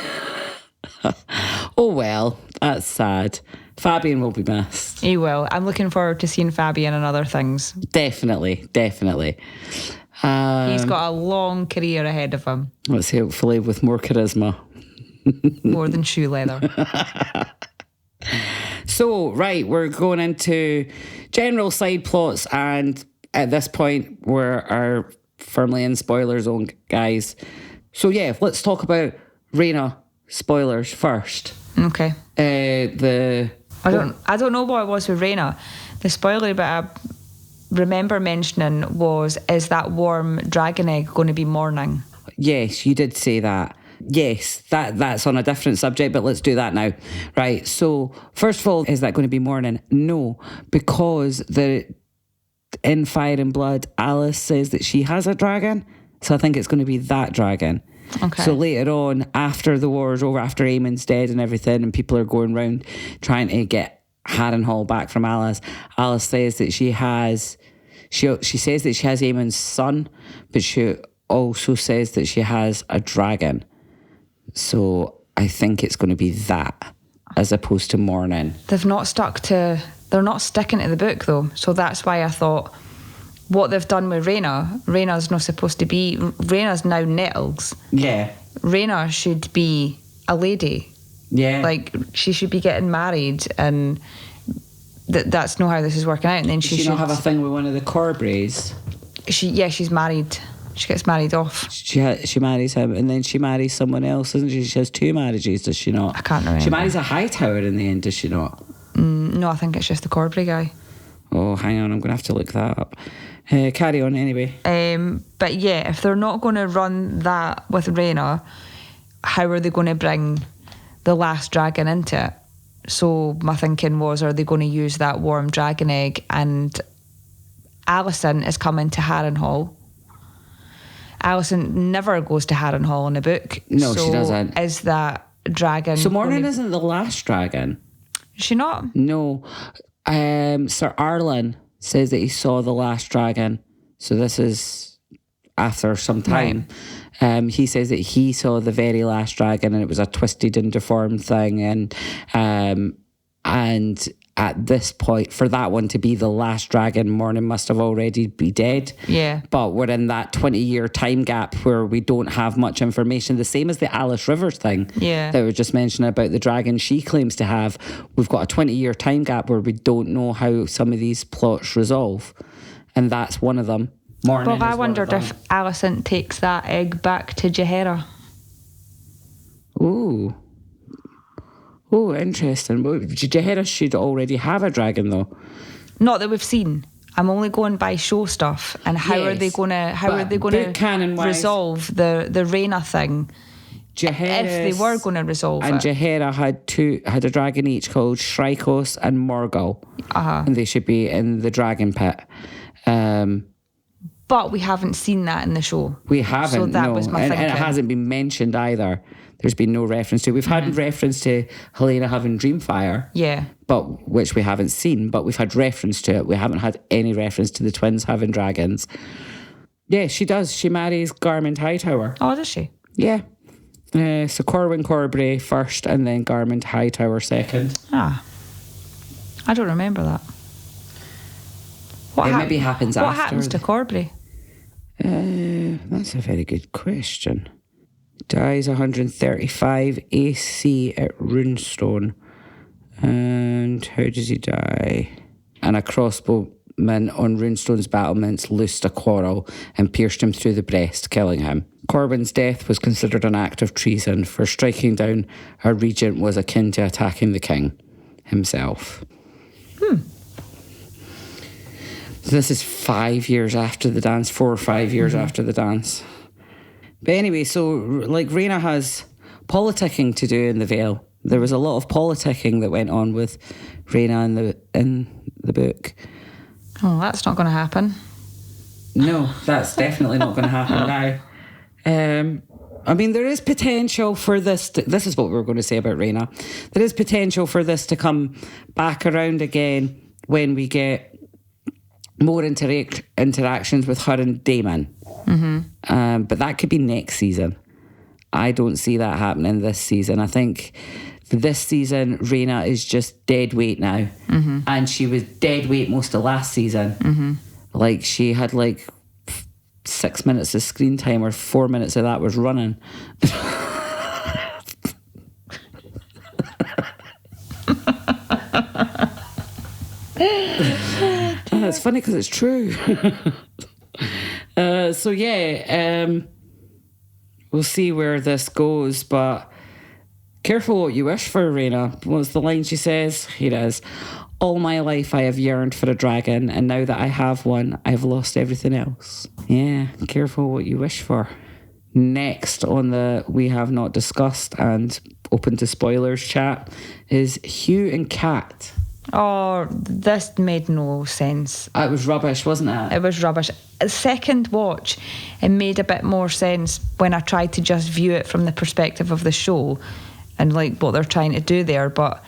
Speaker 4: Oh well, that's sad. Fabian will be missed.
Speaker 5: He will. I'm looking forward to seeing Fabian and other things.
Speaker 4: Definitely.
Speaker 5: He's got a long career ahead of him.
Speaker 4: Let's hopefully with more charisma.
Speaker 5: More than shoe leather.
Speaker 4: So, right, we're going into general side plots, and at this point, we are firmly in spoiler zone, guys. So, yeah, let's talk about Rhaena spoilers first.
Speaker 5: Okay.
Speaker 4: I
Speaker 5: don't know what it was with Rhaena. The spoiler bit I remember mentioning was, is that warm dragon egg going to be morning?
Speaker 4: Yes, you did say that. Yes, that's on a different subject, but let's do that now. Right, so first of all, is that going to be morning? No, because in Fire and Blood, Alice says that she has a dragon. So I think it's going to be that dragon.
Speaker 5: Okay.
Speaker 4: So later on, after the war's over, after Aemon's dead and everything, and people are going round trying to get Harrenhal back from Alice, Alice says that she says that she has Aemon's son, but she also says that she has a dragon. So I think it's going to be that, as opposed to mourning.
Speaker 5: They're not sticking to the book though, so that's why I thought what they've done with Rhaena's not supposed to be. Rhaena's now Nettles.
Speaker 4: Yeah.
Speaker 5: Rhaena should be a lady.
Speaker 4: Yeah.
Speaker 5: Like, she should be getting married, and that's not how this is working out. And then she should
Speaker 4: not have a thing with one of the Corbrays.
Speaker 5: She's married. She gets married off.
Speaker 4: She marries him, and then she marries someone else, doesn't she? She has 2 marriages, does she not?
Speaker 5: I can't remember.
Speaker 4: She marries a Hightower in the end, does she not?
Speaker 5: No, I think it's just the Corbray guy.
Speaker 4: Oh, hang on, I'm going to have to look that up. Carry on anyway.
Speaker 5: But yeah, if they're not going to run that with Rhaena, how are they going to bring the last dragon into it? So my thinking was, are they going to use that warm dragon egg? And Alicent is coming to Harrenhal. Alicent never goes to Harrenhal in the book.
Speaker 4: No, she doesn't.
Speaker 5: Is that dragon...
Speaker 4: So Morning isn't the last dragon?
Speaker 5: Is she not?
Speaker 4: No. Sir Arlen says that he saw the last dragon. So this is after some time. Right. He says that he saw the very last dragon, and it was a twisted and deformed thing. And at this point, for that one to be the last dragon, Morning must have already be dead.
Speaker 5: Yeah.
Speaker 4: But we're in that 20-year time gap where we don't have much information. The same as the Alice Rivers thing that we were just mentioning about the dragon she claims to have. We've got a 20-year time gap where we don't know how some of these plots resolve. And that's one of them.
Speaker 5: Bob, I wondered if Alicent takes that egg back to Jaehaera.
Speaker 4: Ooh. Oh, interesting. Jaehaera should already have a dragon, though.
Speaker 5: Not that we've seen. I'm only going by show stuff. And how are they going to resolve the Rhaena thing? If they were going to resolve it.
Speaker 4: And Jaehaera had a dragon each called Shrykos and Morgul. And they should be in the dragon pit.
Speaker 5: But we haven't seen that in the show.
Speaker 4: We haven't,
Speaker 5: so that was my thinking.
Speaker 4: And it hasn't been mentioned either. There's been no reference to it. We've had reference to Helena having Dreamfire.
Speaker 5: Yeah.
Speaker 4: But which we haven't seen, but we've had reference to it. We haven't had any reference to the twins having dragons. Yeah, she does. She marries Ormond Hightower.
Speaker 5: Oh, does she?
Speaker 4: Yeah. So Corwin Corbray first, and then Ormond Hightower second.
Speaker 5: I don't remember that.
Speaker 4: It maybe happens after.
Speaker 5: What happens to Corbray?
Speaker 4: That's a very good question. Dies 135 AC at Runestone. And how does he die? And a crossbowman on Runestone's battlements loosed a quarrel and pierced him through the breast, killing him. Corwin's death was considered an act of treason, for striking down a regent was akin to attacking the king himself. This is 5 years after the dance, 4 or 5 years after the dance. But anyway, so like Rhaena has politicking to do in the Vale. There was a lot of politicking that went on with Rhaena in the book.
Speaker 5: Oh, that's not going to happen.
Speaker 4: No, that's definitely not going to happen now. I mean, there is potential for this. This is what we were going to say about Rhaena. There is potential for this to come back around again when we get more interactions with her and Daemon. But that could be next season. I don't see that happening this season. I think this season Rhaena is just dead weight now. And she was dead weight most of last season. Like she had 6 minutes of screen time, or 4 minutes of that was running. It's funny because it's true. So yeah, we'll see where this goes, but careful what you wish for, Rhaena. What's the line she says? Here it is. All my life I have yearned for a dragon, and now that I have one, I've lost everything else. Yeah, careful what you wish for. Next on the We Have Not Discussed and Open to Spoilers chat is Hugh and Kat.
Speaker 5: Oh, this made no sense.
Speaker 4: It was rubbish, wasn't it?
Speaker 5: It was rubbish. Second watch, it made a bit more sense when I tried to just view it from the perspective of the show and like what they're trying to do there. But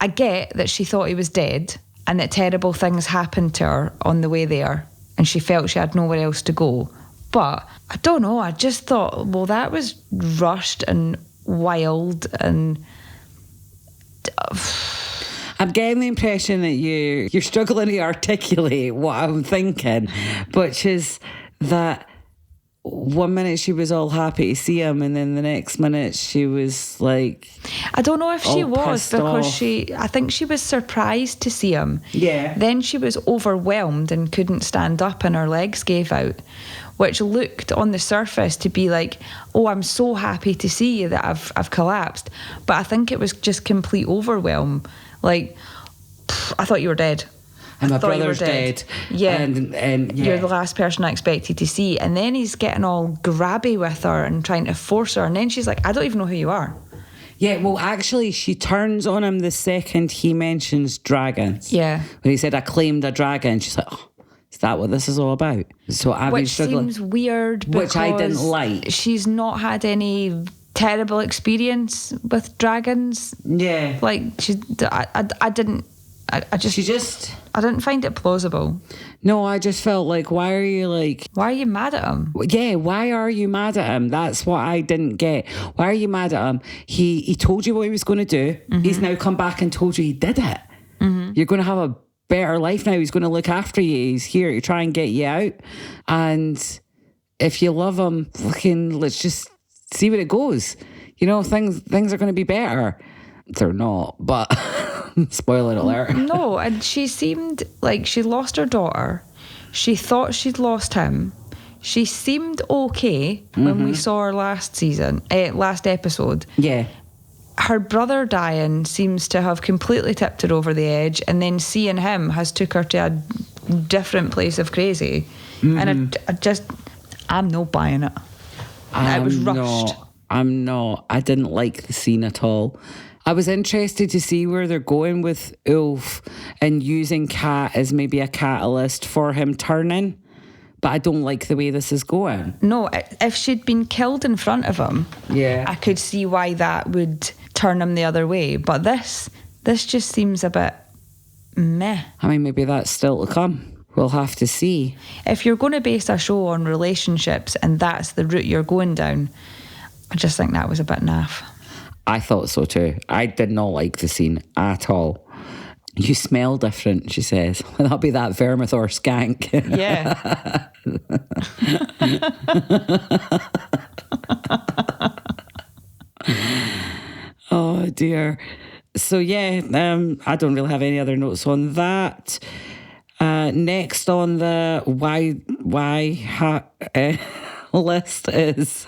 Speaker 5: I get that she thought he was dead and that terrible things happened to her on the way there and she felt she had nowhere else to go. But I don't know, I just thought, well, that was rushed and wild and...
Speaker 4: I'm getting the impression that you're struggling to articulate what I'm thinking, which is that 1 minute she was all happy to see him and then the next minute she was like...
Speaker 5: I don't know if she was because
Speaker 4: off.
Speaker 5: I think she was surprised to see him.
Speaker 4: Yeah.
Speaker 5: Then she was overwhelmed and couldn't stand up and her legs gave out, which looked on the surface to be like, oh, I'm so happy to see you that I've collapsed. But I think it was just complete overwhelm. Like, I thought you were dead.
Speaker 4: And my
Speaker 5: thought you were
Speaker 4: brother's dead.
Speaker 5: Yeah.
Speaker 4: And
Speaker 5: You're the last person I expected to see. And then he's getting all grabby with her and trying to force her. And then she's like, I don't even know who you are.
Speaker 4: Yeah, well, actually, she turns on him the second he mentions dragons.
Speaker 5: Yeah.
Speaker 4: When he said, I claimed a dragon, she's like, oh, is that what this is all about? So I've been struggling.
Speaker 5: Which seems weird because
Speaker 4: which I didn't like.
Speaker 5: She's not had any terrible experience with dragons.
Speaker 4: Yeah.
Speaker 5: Like, I didn't find it plausible.
Speaker 4: No, I just felt like, why are you
Speaker 5: mad at him?
Speaker 4: Yeah, why are you mad at him? That's what I didn't get. Why are you mad at him? He told you what he was going to do. Mm-hmm. He's now come back and told you he did it. Mm-hmm. You're going to have a better life now. He's going to look after you. He's here to try and get you out. And if you love him, let's just see where it goes. You know, things are going to be better. They're not, but spoiler alert.
Speaker 5: No, and she seemed like she lost her daughter. She thought she'd lost him. She seemed okay when we saw her last episode.
Speaker 4: Yeah.
Speaker 5: Her brother dying seems to have completely tipped her over the edge, and then seeing him has took her to a different place of crazy. And I'm not buying it. It was rushed.
Speaker 4: I'm not. I didn't like the scene at all. I was interested to see where they're going with Ulf and using Kat as maybe a catalyst for him turning. But I don't like the way this is going.
Speaker 5: No, if she'd been killed in front of him,
Speaker 4: yeah,
Speaker 5: I could see why that would turn him the other way. But this just seems a bit meh.
Speaker 4: I mean, maybe that's still to come. We'll have to see.
Speaker 5: If you're going to base a show on relationships and that's the route you're going down, I just think that was a bit naff.
Speaker 4: I thought so too. I did not like the scene at all. You smell different, she says. That'll be that Vermithor skank.
Speaker 5: Yeah.
Speaker 4: Oh dear. So yeah, I don't really have any other notes on that. Next on the why list is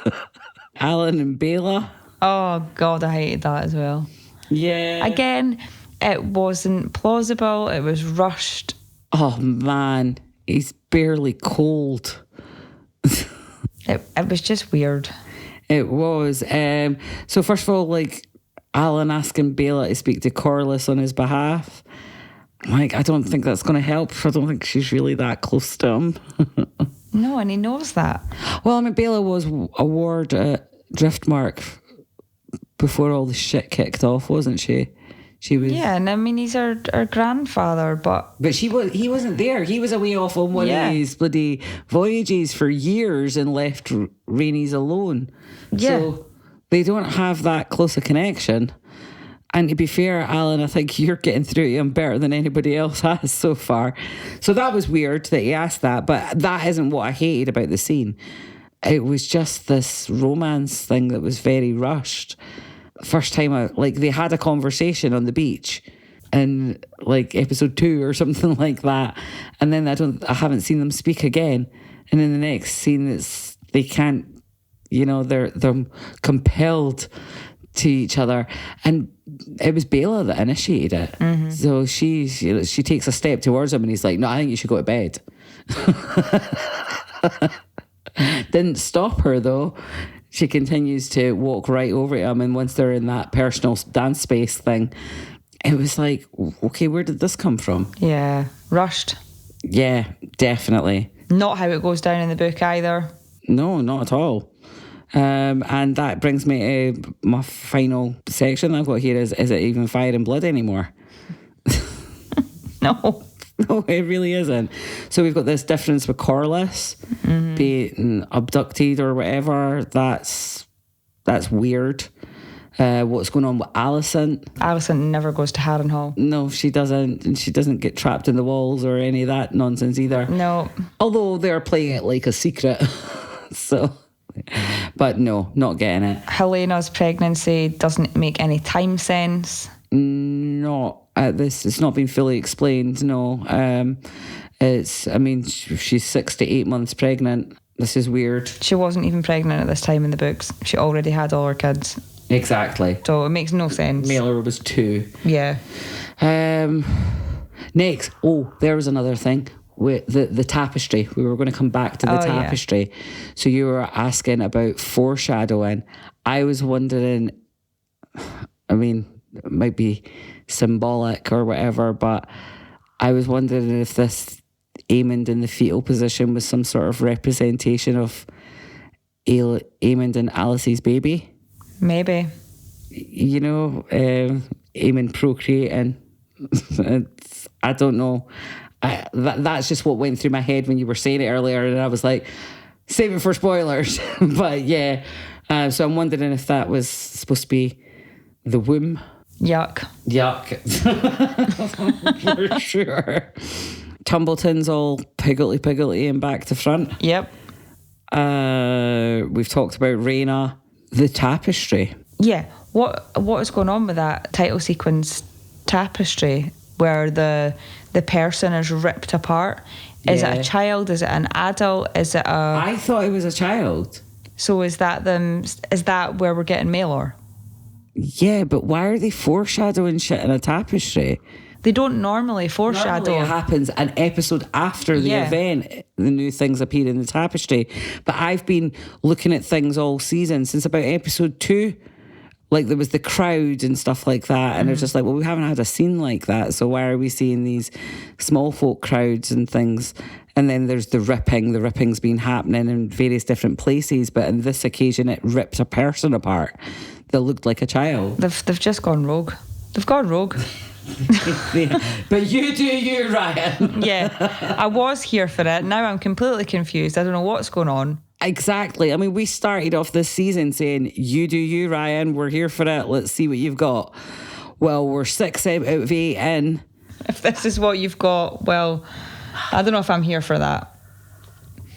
Speaker 4: Alan and Bela.
Speaker 5: Oh God, I hated that as well.
Speaker 4: Yeah.
Speaker 5: Again, it wasn't plausible. It was rushed.
Speaker 4: Oh man, he's barely cold.
Speaker 5: It was just weird.
Speaker 4: It was. So first of all, like Alan asking Bela to speak to Corlys on his behalf. Like, I don't think that's going to help. I don't think she's really that close to him.
Speaker 5: No, and he knows that.
Speaker 4: Well, I mean, Bela was a ward at Driftmark before all the shit kicked off, wasn't she? She was.
Speaker 5: Yeah, and I mean, he's her grandfather, but
Speaker 4: he wasn't there. He was away off on one of his bloody voyages for years and left Rhaenys alone.
Speaker 5: Yeah.
Speaker 4: So they don't have that close a connection. And to be fair, Alan, I think you're getting through to him better than anybody else has so far. So that was weird that he asked that, but that isn't what I hated about the scene. It was just this romance thing that was very rushed. First time, they had a conversation on the beach in like episode 2 or something like that. And then I haven't seen them speak again. And in the next scene, they can't, they're compelled to each other. And it was Bela that initiated it. Mm-hmm. So she takes a step towards him and he's like, no, I think you should go to bed. Didn't stop her though. She continues to walk right over to him, and once they're in that personal dance space thing, it was like, okay, where did this come from?
Speaker 5: Yeah, rushed.
Speaker 4: Yeah, definitely.
Speaker 5: Not how it goes down in the book either.
Speaker 4: No, not at all. And that brings me to my final section I've got here is it even fire and blood anymore?
Speaker 5: No.
Speaker 4: No, it really isn't. So we've got this difference with Corlys being abducted or whatever. That's weird. What's going on with Alicent?
Speaker 5: Alicent never goes to Harrenhal.
Speaker 4: No, she doesn't. And she doesn't get trapped in the walls or any of that nonsense either.
Speaker 5: No.
Speaker 4: Although they're playing it like a secret. So, but no, not getting it.
Speaker 5: Helena's pregnancy doesn't make any time sense.
Speaker 4: Not at this. It's not been fully explained. No. She's 6 to 8 months pregnant. This is weird. She
Speaker 5: wasn't even pregnant at this time in the books. She already had all her kids.
Speaker 4: Exactly.
Speaker 5: So it makes no sense.
Speaker 4: Mailer was 2.
Speaker 5: Yeah.
Speaker 4: Next. Oh, there was another thing. With the tapestry. We were going to come back to the tapestry. Yeah. So you were asking about foreshadowing. I was wondering, it might be symbolic or whatever, but I was wondering if this Aemond in the fetal position was some sort of representation of Aemond and Alice's baby.
Speaker 5: Maybe.
Speaker 4: Aemond procreating. I don't know. That's just what went through my head when you were saying it earlier, and I was like, save it for spoilers. But yeah, so I'm wondering if that was supposed to be the womb.
Speaker 5: Yuck.
Speaker 4: For sure. Tumbleton's all piggledy and back to front.
Speaker 5: Yep.
Speaker 4: We've talked about Rhaena. The tapestry.
Speaker 5: Yeah. What is going on with that title sequence tapestry where the person is ripped apart? Is it a child? Is it an adult? Is it a...
Speaker 4: I thought it was a child.
Speaker 5: So is that them? Is that where we're getting Maelor?
Speaker 4: Yeah, but why are they foreshadowing shit in a tapestry?
Speaker 5: They don't normally foreshadow.
Speaker 4: Normally it happens an episode after the event, the new things appear in the tapestry. But I've been looking at things all season, since about episode 2. Like there was the crowd and stuff like that. And it's just like, well, we haven't had a scene like that. So why are we seeing these small folk crowds and things? And then there's the ripping. The ripping's been happening in various different places. But on this occasion, it ripped a person apart that looked like a child.
Speaker 5: They've just gone rogue. They've gone rogue.
Speaker 4: But you do you, Ryan.
Speaker 5: Yeah, I was here for it. Now I'm completely confused. I don't know what's going on.
Speaker 4: Exactly. We started off this season saying, you do you, Ryan. We're here for it. Let's see what you've got. Well, we're 6 out of 8 in.
Speaker 5: If this is what you've got, well, I don't know if I'm here for that.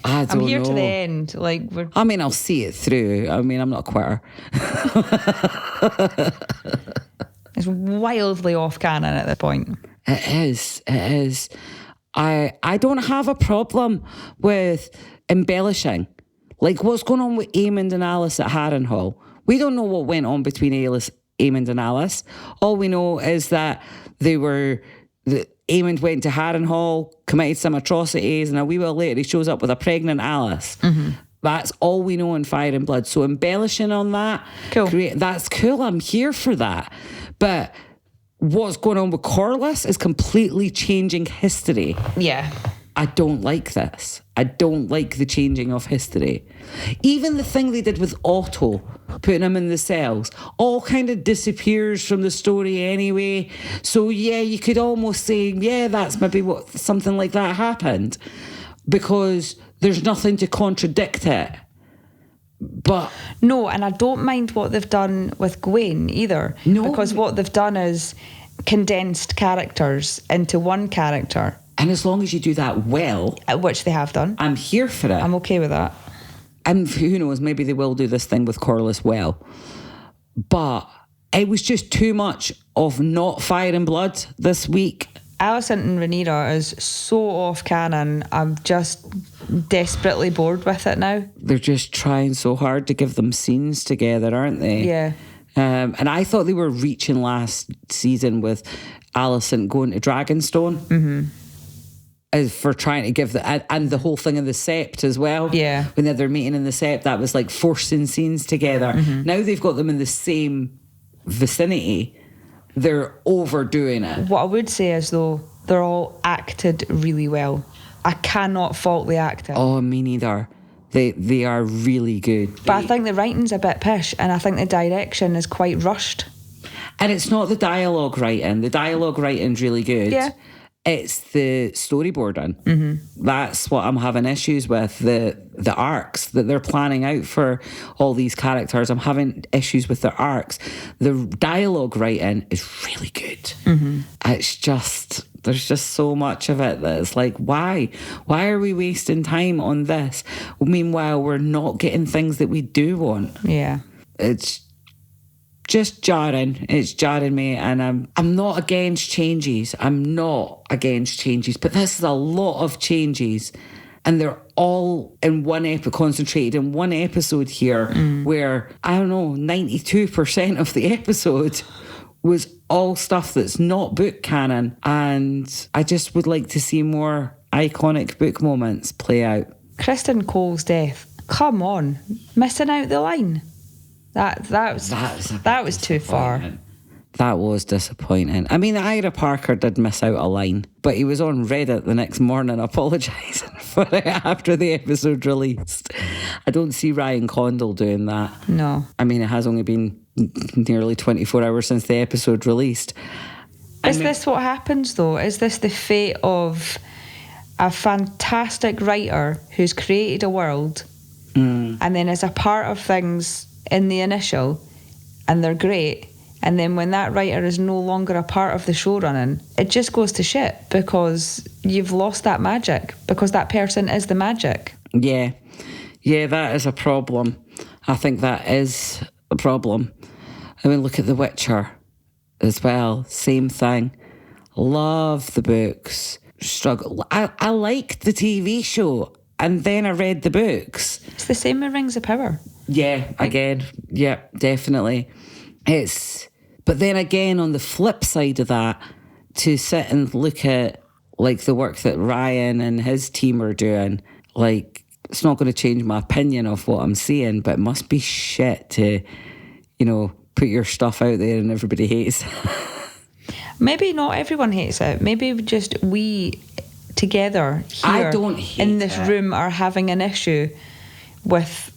Speaker 5: I'm here to the end.
Speaker 4: I'll see it through. I'm not a quitter.
Speaker 5: It's wildly off canon at this point.
Speaker 4: It is. I don't have a problem with embellishing. Like what's going on with Aemond and Alice at Harrenhal. We don't know what went on between Aemond and Alice. All we know is that Aemond went to Harrenhal, committed some atrocities, and a wee while later he shows up with a pregnant Alice. Mm-hmm. That's all we know in Fire and Blood. So embellishing on that,
Speaker 5: cool.
Speaker 4: That's cool. I'm here for that. But what's going on with Corlys is completely changing history.
Speaker 5: Yeah.
Speaker 4: I don't like this. I don't like the changing of history. Even the thing they did with Otto, putting him in the cells, all kind of disappears from the story anyway. So yeah, you could almost say, yeah, that's maybe what something like that happened, because there's nothing to contradict it. But
Speaker 5: no, and I don't mind what they've done with Gwayne either.
Speaker 4: No.
Speaker 5: Because what they've done is condensed characters into one character.
Speaker 4: And as long as you do that well,
Speaker 5: which they have done,
Speaker 4: I'm here for it.
Speaker 5: I'm okay with that.
Speaker 4: And who knows, maybe they will do this thing with Corlys well. But it was just too much of not Fire and Blood this week.
Speaker 5: Alicent and Rhaenyra is so off canon. I'm just desperately bored with it now.
Speaker 4: They're just trying so hard to give them scenes together, aren't they?
Speaker 5: Yeah.
Speaker 4: And I thought they were reaching last season with Alicent going to Dragonstone.
Speaker 5: Mm-hmm.
Speaker 4: For trying to give and the whole thing in the Sept as well.
Speaker 5: Yeah.
Speaker 4: When they're meeting in the Sept, that was like forcing scenes together. Mm-hmm. Now they've got them in the same vicinity. they're overdoing it.
Speaker 5: What I would say is, though, they're all acted really well. I cannot fault the acting.
Speaker 4: Oh, me neither. They are really good.
Speaker 5: But I think the writing's a bit pish, and I think the direction is quite rushed.
Speaker 4: And it's not the dialogue writing. The dialogue writing's really good.
Speaker 5: Yeah.
Speaker 4: It's the storyboarding.
Speaker 5: Mm-hmm.
Speaker 4: That's what I'm having issues with. The arcs that they're planning out for all these characters. I'm having issues with their arcs. The dialogue writing is really good.
Speaker 5: Mm-hmm.
Speaker 4: It's just, there's just so much of it that it's like, why? Why are we wasting time on this? Meanwhile, we're not getting things that we do want.
Speaker 5: Yeah.
Speaker 4: It's just jarring. It's jarring me, and I'm not against changes. I'm not against changes, but this is a lot of changes, and they're all in one concentrated in one episode here, where, I don't know, 92% of the episode was all stuff that's not book canon, and I just would like to see more iconic book moments play out.
Speaker 5: Criston Cole's death. Come on, missing out the line. That was too far.
Speaker 4: That was disappointing. I mean, Ira Parker did miss out a line, but he was on Reddit the next morning apologising for it after the episode released. I don't see Ryan Condal doing that.
Speaker 5: No.
Speaker 4: I mean, it has only been nearly 24 hours since the episode released.
Speaker 5: Is this what happens, though? Is this the fate of a fantastic writer who's created a world and then is a part of things in the initial, and they're great, and then when that writer is no longer a part of the show running, it just goes to shit because you've lost that magic, because that person is the magic.
Speaker 4: Yeah, that is a problem. I think that is a problem. I mean, look at The Witcher as well. Same thing. Love the books. Struggle. I liked the TV show, and then I read the books.
Speaker 5: It's the same with Rings of Power.
Speaker 4: Yeah, again, yeah, definitely. But then again, on the flip side of that, to sit and look at like the work that Ryan and his team are doing, like, it's not going to change my opinion of what I'm seeing, but it must be shit to, put your stuff out there and everybody hates it.
Speaker 5: Maybe not everyone hates it. Maybe just we together here in this room are having an issue with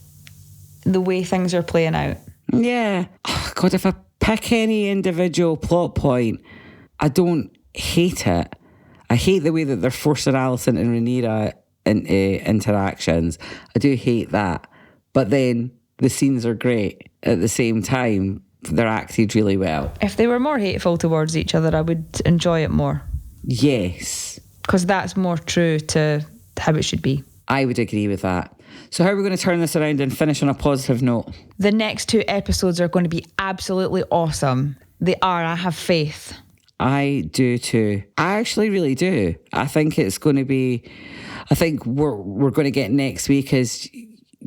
Speaker 5: the way things are playing out.
Speaker 4: Yeah. Oh, God, if I pick any individual plot point, I don't hate it. I hate the way that they're forcing Alicent and Rhaenyra into interactions. I do hate that. But then the scenes are great at the same time. They're acted really well.
Speaker 5: If they were more hateful towards each other, I would enjoy it more.
Speaker 4: Yes.
Speaker 5: Because that's more true to how it should be.
Speaker 4: I would agree with that. So how are we going to turn this around and finish on a positive note?
Speaker 5: The next 2 episodes are going to be absolutely awesome. They are. I have faith.
Speaker 4: I do too. I actually really do. I think it's going to be... I think we're going to get next week is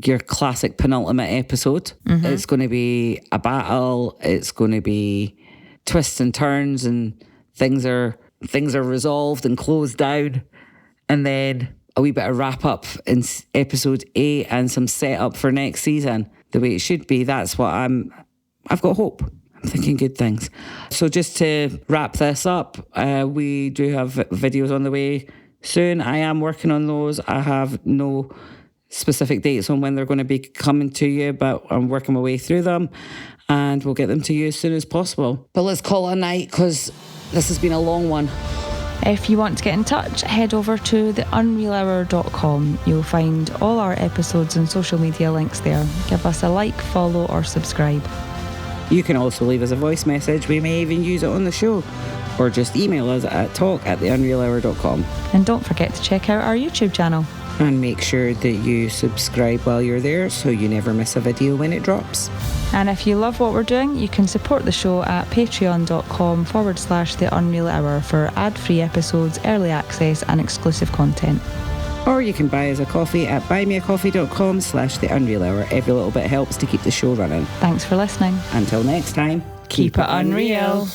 Speaker 4: your classic penultimate episode. Mm-hmm. It's going to be a battle. It's going to be twists and turns, and things are resolved and closed down. And then a wee bit of wrap up in episode 8 and some setup for next season, the way it should be. That's what I've got hope. I'm thinking good things. So just to wrap this up, we do have videos on the way soon. I am working on those. I have no specific dates on when they're going to be coming to you, but I'm working my way through them, and we'll get them to you as soon as possible. But let's call it a night, because this has been a long one.
Speaker 5: If you want to get in touch, head over to theunrealhour.com. You'll find all our episodes and social media links there. Give us a like, follow, or subscribe.
Speaker 4: You can also leave us a voice message. We may even use it on the show. Or just email us at talk@theunrealhour.com.
Speaker 5: And don't forget to check out our YouTube channel.
Speaker 4: And make sure that you subscribe while you're there so you never miss a video when it drops.
Speaker 5: And if you love what we're doing, you can support the show at patreon.com/theunrealhour for ad-free episodes, early access and exclusive content.
Speaker 4: Or you can buy us a coffee at buymeacoffee.com/theunrealhour. Every little bit helps to keep the show running.
Speaker 5: Thanks for listening.
Speaker 4: Until next time,
Speaker 5: keep it unreal.